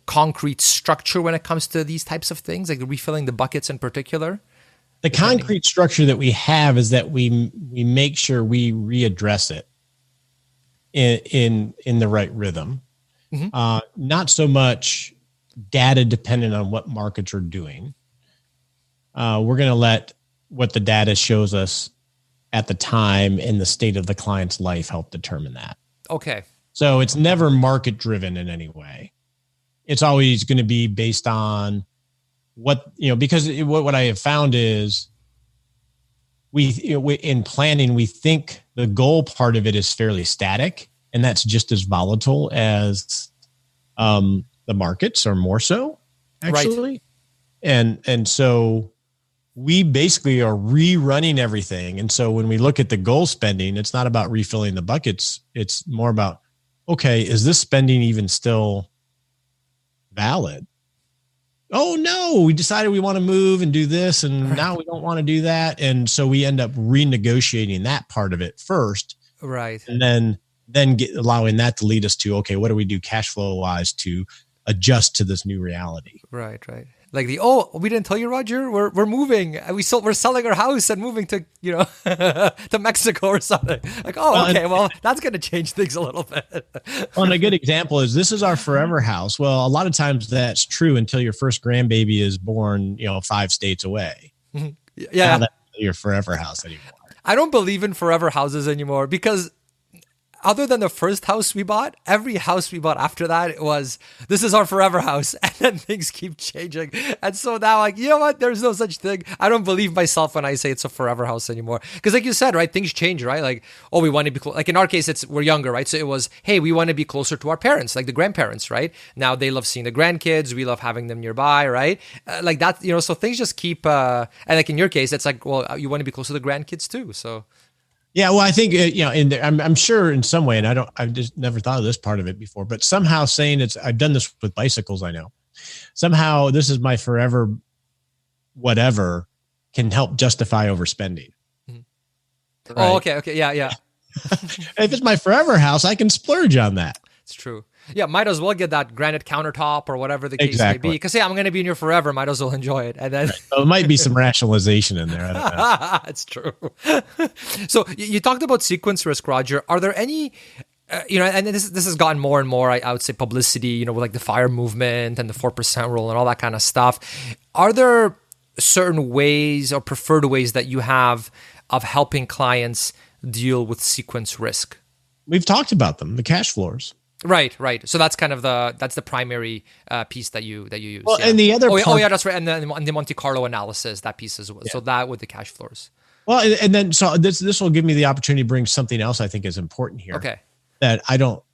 concrete structure when it comes to these types of things, like refilling the buckets in particular? The concrete structure that we have is that we make sure we readdress it in the right rhythm. Not so much data dependent on what markets are doing. We're going to let what the data shows us at the time and the state of the client's life help determine that. Okay. So it's never market driven in any way. It's always going to be based on because what I have found is we in planning, we think the goal part of it is fairly static, and that's just as volatile as the markets, or more so, actually. Right. And so we basically are rerunning everything. And so when we look at the goal spending, it's not about refilling the buckets. It's more about, okay, is this spending even still valid? oh no, we decided we want to move and do this, and Right. now we don't want to do that. And so we end up renegotiating that part of it first. Right. And then allowing that to lead us to, okay, what do we do cash flow wise to adjust to this new reality? Right. Like we didn't tell you, Roger, we're moving. We're selling our house and moving to, to Mexico or something. Like, that's going to change things a little bit. Well, and a good example is this is our forever house. Well, a lot of times that's true until your first grandbaby is born, 5 states away. Yeah. Now that's your forever house anymore. I don't believe in forever houses anymore because other than the first house we bought, every house we bought after that this is our forever house. And then things keep changing. And so now, like, you know what? There's no such thing. I don't believe myself when I say it's a forever house anymore. Because like you said, right, things change, right? Like, we want to be like in our case, we're younger, right? So it was, hey, we want to be closer to our parents, like the grandparents, right? Now they love seeing the grandkids. We love having them nearby, right? Like that, so things just keep, and like in your case, it's like, well, you want to be close to the grandkids too. So. Yeah, well, I think I'm sure in some way, and I've just never thought of this part of it before, but somehow saying I've done this with bicycles. I know somehow this is my forever, whatever, can help justify overspending. Mm-hmm. Right? Oh, okay, yeah. If it's my forever house, I can splurge on that. It's true. Yeah, might as well get that granite countertop or whatever the case may be. Because I'm going to be in here forever. Might as well enjoy it. And then so it might be some rationalization in there. I don't know. It's true. So you talked about sequence risk, Roger. Are there any, and this has gotten more and more, I would say, publicity, with like the FIRE movement and the 4% rule and all that kind of stuff. Are there certain ways or preferred ways that you have of helping clients deal with sequence risk? We've talked about them, the cash floors. Right. So that's kind of the primary piece that you use. Well, and the other part, that's right. And then the Monte Carlo analysis, that piece as well. Yeah. So that with the cash floors. Well, and then so this will give me the opportunity to bring something else I think is important here. Okay. That I don't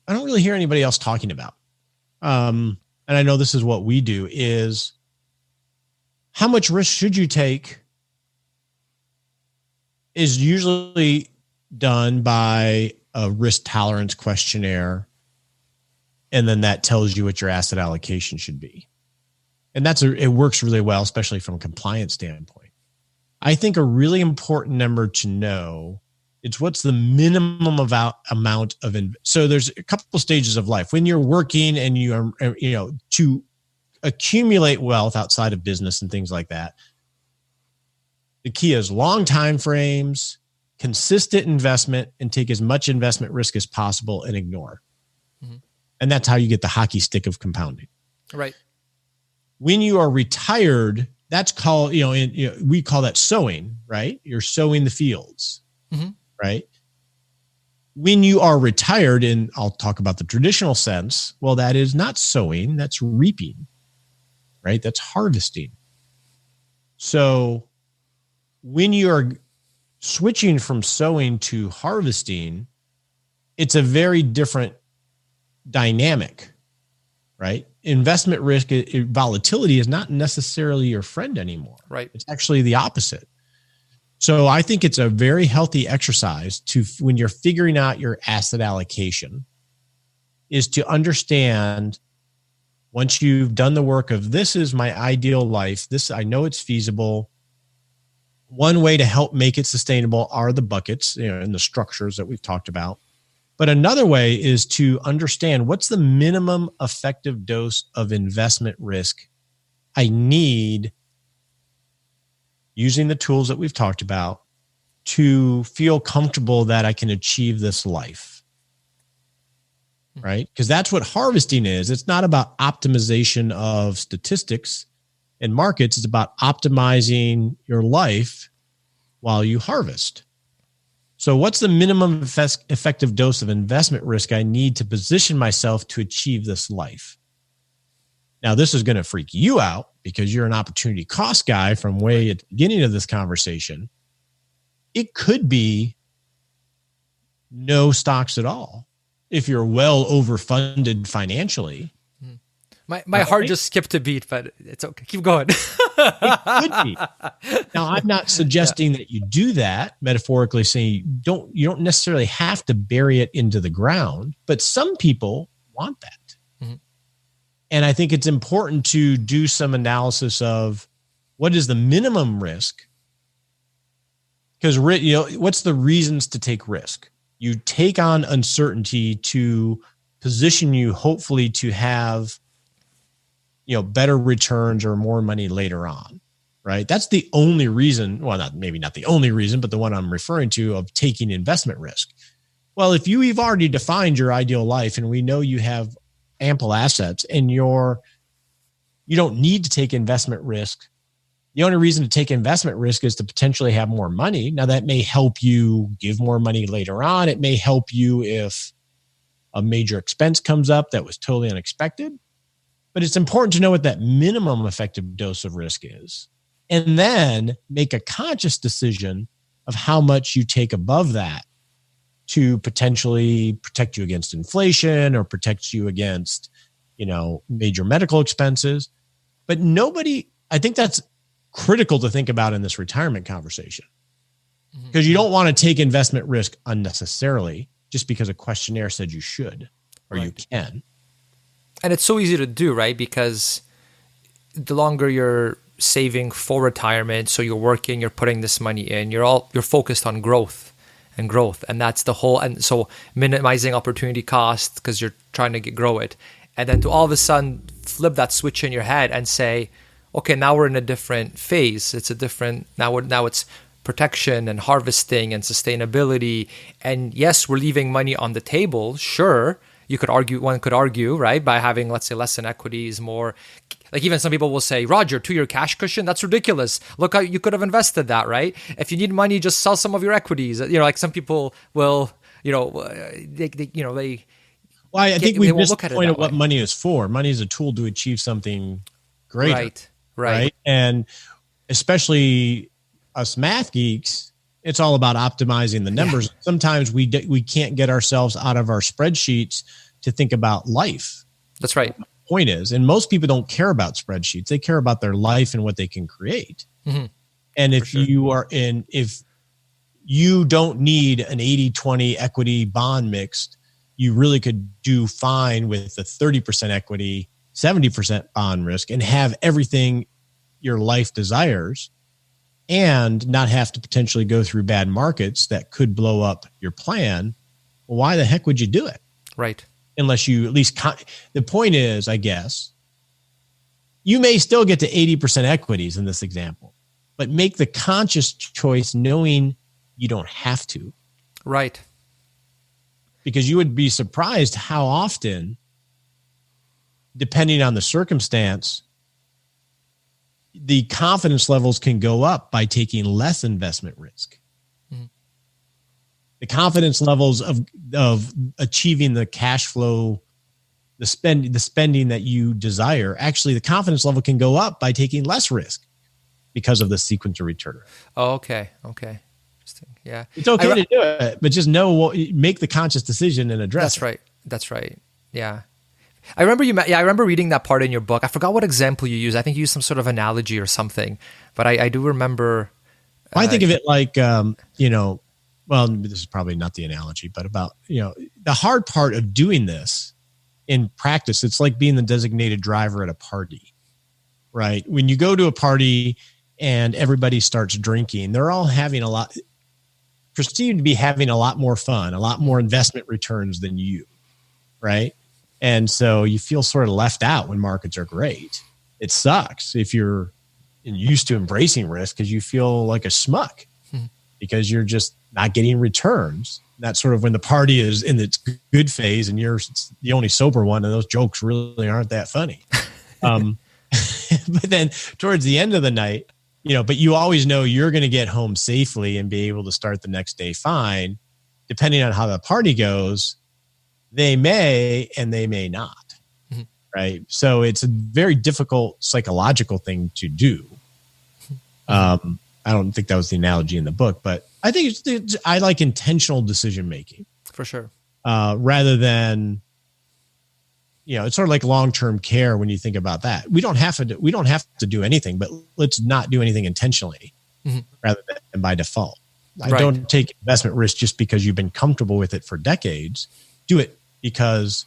really hear anybody else talking about. And I know this is what we do is how much risk should you take is usually done by a risk tolerance questionnaire. And then that tells you what your asset allocation should be. And it works really well, especially from a compliance standpoint. I think a really important number to know is what's the minimum amount of, so there's a couple of stages of life when you're working and you are, to accumulate wealth outside of business and things like that. The key is long time frames, consistent investment, and take as much investment risk as possible and ignore. Mm-hmm. And that's how you get the hockey stick of compounding. Right. When you are retired, that's called, we call that sowing, right? You're sowing the fields, mm-hmm. right? When you are retired, and I'll talk about the traditional sense, well, that is not sowing, that's reaping, right? That's harvesting. So when you are switching from sowing to harvesting, it's a very different dynamic, right? Investment risk, volatility is not necessarily your friend anymore. Right. It's actually the opposite. So I think it's a very healthy exercise when you're figuring out your asset allocation, is to understand once you've done the work of this is my ideal life, I know it's feasible. One way to help make it sustainable are the buckets, and the structures that we've talked about. But another way is to understand what's the minimum effective dose of investment risk I need using the tools that we've talked about to feel comfortable that I can achieve this life, right? Because that's what harvesting is. It's not about optimization of statistics and markets. It's about optimizing your life while you harvest. So what's the minimum effective dose of investment risk I need to position myself to achieve this life? Now, this is going to freak you out because you're an opportunity cost guy from way at the beginning of this conversation. It could be no stocks at all if you're well overfunded financially. My heart just skipped a beat, but it's okay. Keep going. It could be. Now, I'm not suggesting that you do that, metaphorically saying you don't necessarily have to bury it into the ground, but some people want that. Mm-hmm. And I think it's important to do some analysis of what is the minimum risk. Because, what's the reasons to take risk? You take on uncertainty to position you hopefully to have, better returns or more money later on, right? That's the only reason. Well, maybe not the only reason, but the one I'm referring to of taking investment risk. Well, if you've already defined your ideal life and we know you have ample assets and you don't need to take investment risk. The only reason to take investment risk is to potentially have more money. Now, that may help you give more money later on. It may help you if a major expense comes up that was totally unexpected. But it's important to know what that minimum effective dose of risk is, and then make a conscious decision of how much you take above that to potentially protect you against inflation or protect you against, major medical expenses. But I think that's critical to think about in this retirement conversation, because you don't want to take investment risk unnecessarily just because a questionnaire said you should or you can. And it's so easy to do, right? Because the longer you're saving for retirement, so you're working, you're putting this money in, you're focused on growth, and that's the whole. And so minimizing opportunity cost because you're trying to grow it, and then to all of a sudden flip that switch in your head and say, okay, now we're in a different phase. It's a different, now it's protection and harvesting and sustainability. And yes, we're leaving money on the table. Sure, one could argue, right, by having, let's say, less in equities, more, like even some people will say, Roger, 2-year cash cushion, that's ridiculous. Look how you could have invested that, right? If you need money, just sell some of your equities. Like some people will, they Well, I think we missed the point of what money is for. Money is a tool to achieve something greater. Right. And especially us math geeks, it's all about optimizing the numbers. Yeah. Sometimes we can't get ourselves out of our spreadsheets to think about life. That's right. The point is, and most people don't care about spreadsheets. They care about their life and what they can create. Mm-hmm. And if you don't need an 80-20 equity bond mix, you really could do fine with the 30% equity, 70% bond risk, and have everything your life desires and not have to potentially go through bad markets that could blow up your plan. Well, why the heck would you do it? Right. Unless you at least, the point is, I guess, you may still get to 80% equities in this example, but make the conscious choice knowing you don't have to. Right. Because you would be surprised how often, depending on the circumstance, the confidence levels can go up by taking less investment risk. Mm-hmm. The confidence levels of achieving the cash flow, the spending that you desire, actually the confidence level can go up by taking less risk because of the sequence of return. Oh, okay. Interesting. Yeah. It's okay to do it, but just make the conscious decision and address it. That's right. Yeah. I remember reading that part in your book. I forgot what example you used. I think you used some sort of analogy or something, but I do remember. I think of it like, well, this is probably not the analogy, but about, the hard part of doing this in practice, it's like being the designated driver at a party, right? When you go to a party and everybody starts drinking, they're all perceived to be having a lot more fun, a lot more investment returns than you, right? And so you feel sort of left out when markets are great. It sucks if you're used to embracing risk because you feel like a schmuck because you're just not getting returns. That's sort of when the party is in its good phase and you're the only sober one, and those jokes really aren't that funny. But then towards the end of the night, but you always know you're going to get home safely and be able to start the next day fine. Depending on how the party goes, they may and they may not, right? So it's a very difficult psychological thing to do. I don't think that was the analogy in the book, but I think I like intentional decision making for sure, rather than it's sort of like long-term care when you think about that. We don't have to do anything, but let's not do anything intentionally rather than by default. I don't take investment risk just because you've been comfortable with it for decades. Do it because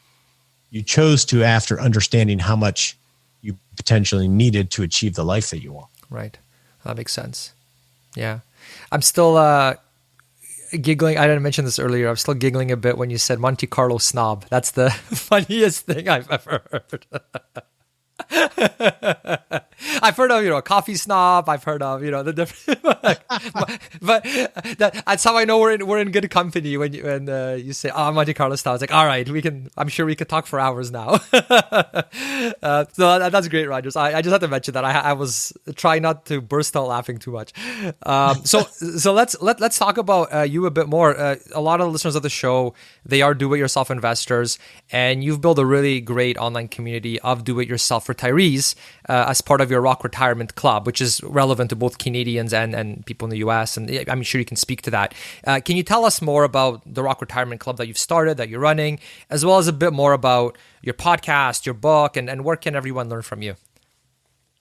you chose to after understanding how much you potentially needed to achieve the life that you want. Right. That makes sense. Yeah. I'm still giggling. I didn't mention this earlier. I'm still giggling a bit when you said Monte Carlo snob. That's the funniest thing I've ever heard. I've heard of, a coffee snob. I've heard of, the different, but that's how I know we're in good company when you say, "Oh, Monte Carlo snob." It's like, all right, I'm sure we could talk for hours now. So that's great, Rogers. I just had to mention that. I was trying not to burst out laughing too much. So let's talk about you a bit more. A lot of listeners of the show, they are do-it-yourself investors, and you've built a really great online community of do-it-yourself retirees as part of your Rock Retirement Club, which is relevant to both Canadians and people in the US. And I'm sure you can speak to that. Can you tell us more about the Rock Retirement Club that you've started, that you're running, as well as a bit more about your podcast, your book, and where can everyone learn from you?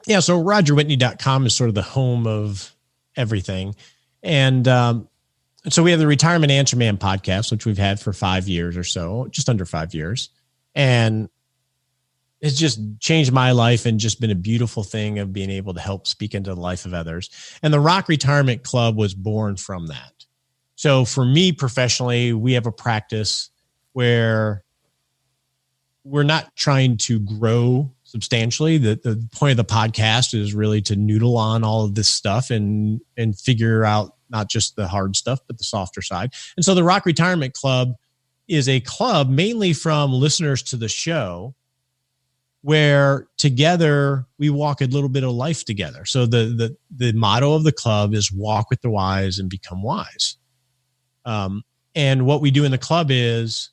Yeah, so RogerWhitney.com is sort of the home of everything. And so we have the Retirement Answer Man podcast, which we've had for 5 years or so, just under 5 years. And it's just changed my life and just been a beautiful thing of being able to help speak into the life of others. And the Rock Retirement Club was born from that. So for me professionally, we have a practice where we're not trying to grow substantially. The point of the podcast is really to noodle on all of this stuff and figure out not just the hard stuff, but the softer side. And so the Rock Retirement Club is a club mainly from listeners to the show, where together we walk a little bit of life together. So the motto of the club is walk with the wise and become wise. And what we do in the club is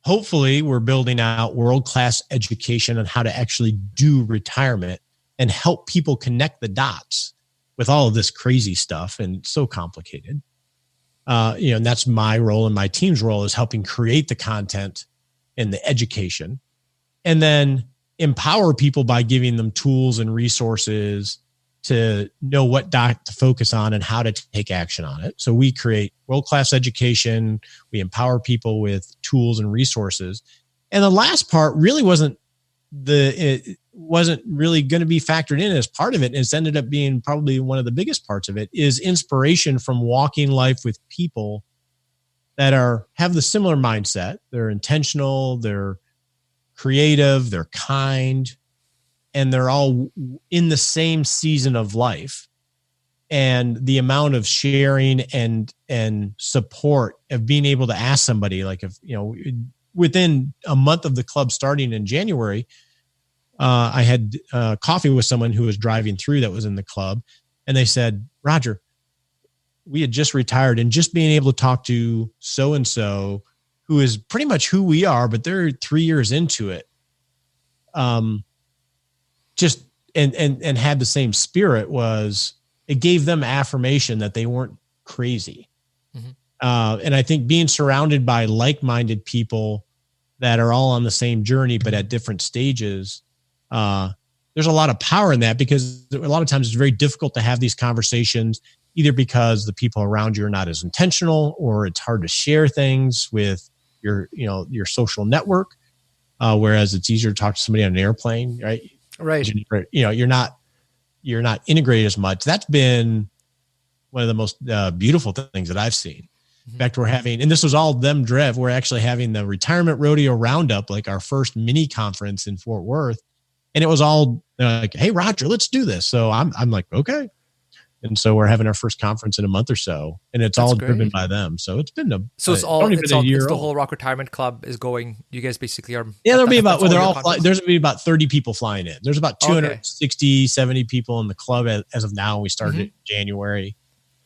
hopefully we're building out world-class education on how to actually do retirement and help people connect the dots with all of this crazy stuff. And it's so complicated. And that's my role, and my team's role is helping create the content and the education, and then empower people by giving them tools and resources to know what dot to focus on and how to take action on it. So we create world-class education. We empower people with tools and resources. And the last part really wasn't really going to be factored in as part of it. And it's ended up being probably one of the biggest parts of it, is inspiration from walking life with people that have the similar mindset. They're intentional, they're creative, they're kind, and they're all in the same season of life. And the amount of sharing and support of being able to ask somebody, like, if, within a month of the club starting in January, I had coffee with someone who was driving through that was in the club. And they said, Roger, we had just retired, and just being able to talk to so-and-so, who is pretty much who we are, but they're 3 years into it. Just and had the same spirit, it gave them affirmation that they weren't crazy. Mm-hmm. And I think being surrounded by like-minded people that are all on the same journey, but at different stages, there's a lot of power in that, because a lot of times it's very difficult to have these conversations, either because the people around you are not as intentional, or it's hard to share things with your social network. Whereas it's easier to talk to somebody on an airplane, right? Right. You're not integrated as much. That's been one of the most beautiful things that I've seen. In fact, we're having, and this was all them drive, we're actually having the Retirement Rodeo Roundup, like our first mini conference in Fort Worth. And it was all like, hey, Roger, let's do this. So I'm like, okay. And so we're having our first conference in a month or so, and it's all driven by them. So it's been it's the whole Rock Retirement Club is going. You guys basically are. Yeah, there'll be about, there's going to be about 30 people flying in. There's about 260, 70 people in the club as of now. We started in January.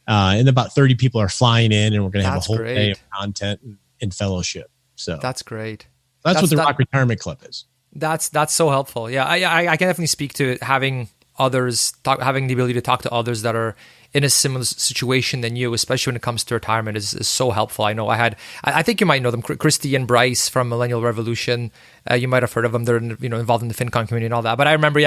And about 30 people are flying in, and we're going to have a whole day of content and fellowship. So that's great. That's what the Rock Retirement Club is. That's so helpful. Yeah, I can definitely speak to having others having the ability to talk to others that are in a similar situation than you, especially when it comes to retirement, is so helpful. I know I think you might know them, Christy and Bryce from Millennial Revolution. You might have heard of them. They're involved in the FinCon community and all that. But I remember,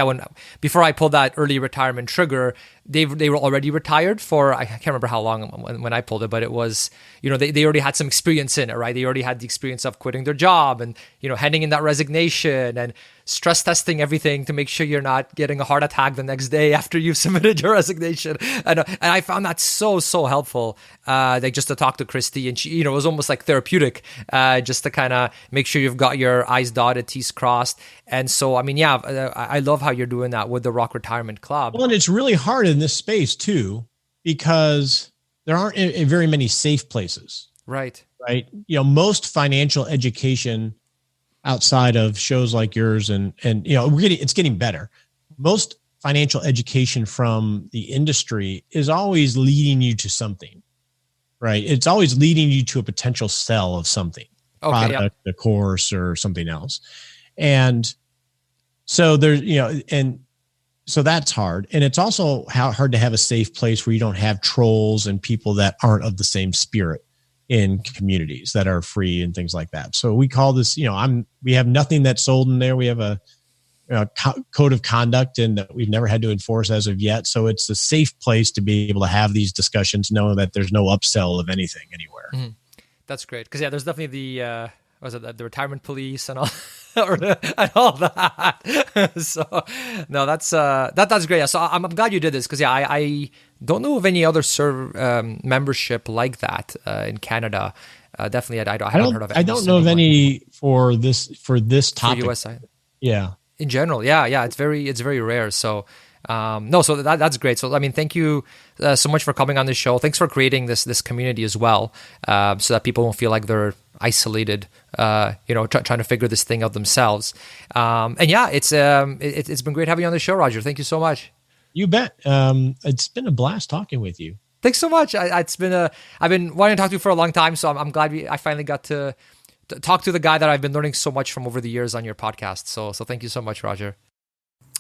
before I pulled that early retirement trigger, they were already retired for, I can't remember how long when I pulled it, but it was, they already had some experience in it, right? They already had the experience of quitting their job and, handing in that resignation and stress testing everything to make sure you're not getting a heart attack the next day after you've submitted your resignation. And I found that so helpful, just to talk to Christy, and she, it was almost like therapeutic, just to kind of make sure you've got your I's dotted, T's crossed. And so, I love how you're doing that with the Rock Retirement Club. Well, and it's really hard in this space too, because there aren't very many safe places. Right. Most financial education outside of shows like yours and it's getting better. Most financial education from the industry is always leading you to something, right? It's always leading you to a potential sell of something, product, a course, or something else. And so there's, and so that's hard. And it's also hard to have a safe place where you don't have trolls and people that aren't of the same spirit in communities that are free and things like that. So we call this, we have nothing that's sold in there. We have a code of conduct and that we've never had to enforce as of yet. So it's a safe place to be able to have these discussions, knowing that there's no upsell of anything anywhere. Mm-hmm. That's great. Because there's definitely the retirement police and all, and all that. So no, that's great. So I'm glad you did this, because I don't know of any other membership like that in Canada. Definitely, I haven't heard of it. I don't know of any for this topic. For US side. Yeah. In general, yeah, it's very rare. So. So that's great. So, thank you so much for coming on the show. Thanks for creating this community as well, so that people won't feel like they're isolated, trying to figure this thing out themselves. It's been great having you on the show, Roger. Thank you so much. You bet. It's been a blast talking with you. Thanks so much. I've been wanting to talk to you for a long time, so I'm glad I finally got to talk to the guy that I've been learning so much from over the years on your podcast. So thank you so much, Roger.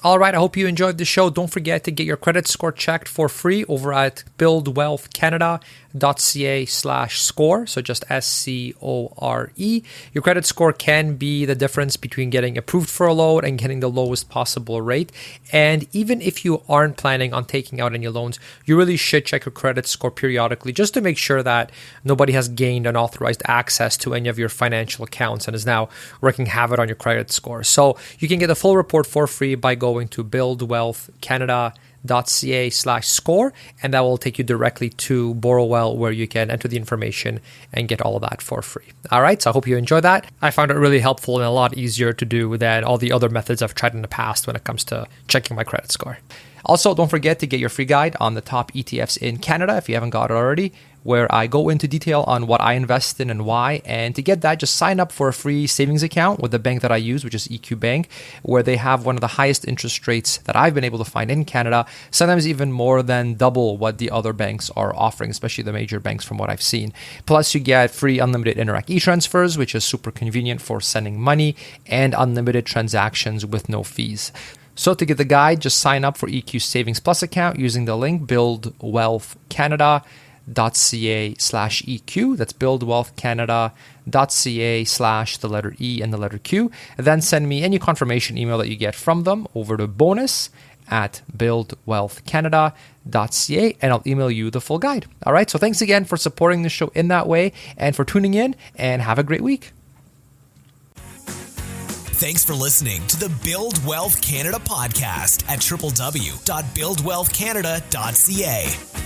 All right, I hope you enjoyed the show. Don't forget to get your credit score checked for free over at buildwealthcanada.ca/score. So just SCORE. Your credit score can be the difference between getting approved for a loan and getting the lowest possible rate. And even if you aren't planning on taking out any loans, you really should check your credit score periodically, just to make sure that nobody has gained unauthorized access to any of your financial accounts and is now wreaking havoc on your credit score. So you can get the full report for free by going to buildwealthcanada.ca/score, and that will take you directly to Borrowwell, where you can enter the information and get all of that for free. All right, so I hope you enjoyed that. I found it really helpful and a lot easier to do than all the other methods I've tried in the past when it comes to checking my credit score. Also, don't forget to get your free guide on the top ETFs in Canada if you haven't got it already, where I go into detail on what I invest in and why. And to get that, just sign up for a free savings account with the bank that I use, which is EQ Bank, where they have one of the highest interest rates that I've been able to find in Canada, sometimes even more than double what the other banks are offering, especially the major banks from what I've seen. Plus, you get free unlimited Interac e-transfers, which is super convenient for sending money, and unlimited transactions with no fees. So to get the guide, just sign up for EQ Savings Plus account using the link buildwealthcanada.ca/EQ. That's buildwealthcanada.ca/the letter E and the letter Q. And then send me any confirmation email that you get from them over to bonus@buildwealthcanada.ca, and I'll email you the full guide. All right, so thanks again for supporting the show in that way and for tuning in, and have a great week. Thanks for listening to the Build Wealth Canada podcast at www.buildwealthcanada.ca.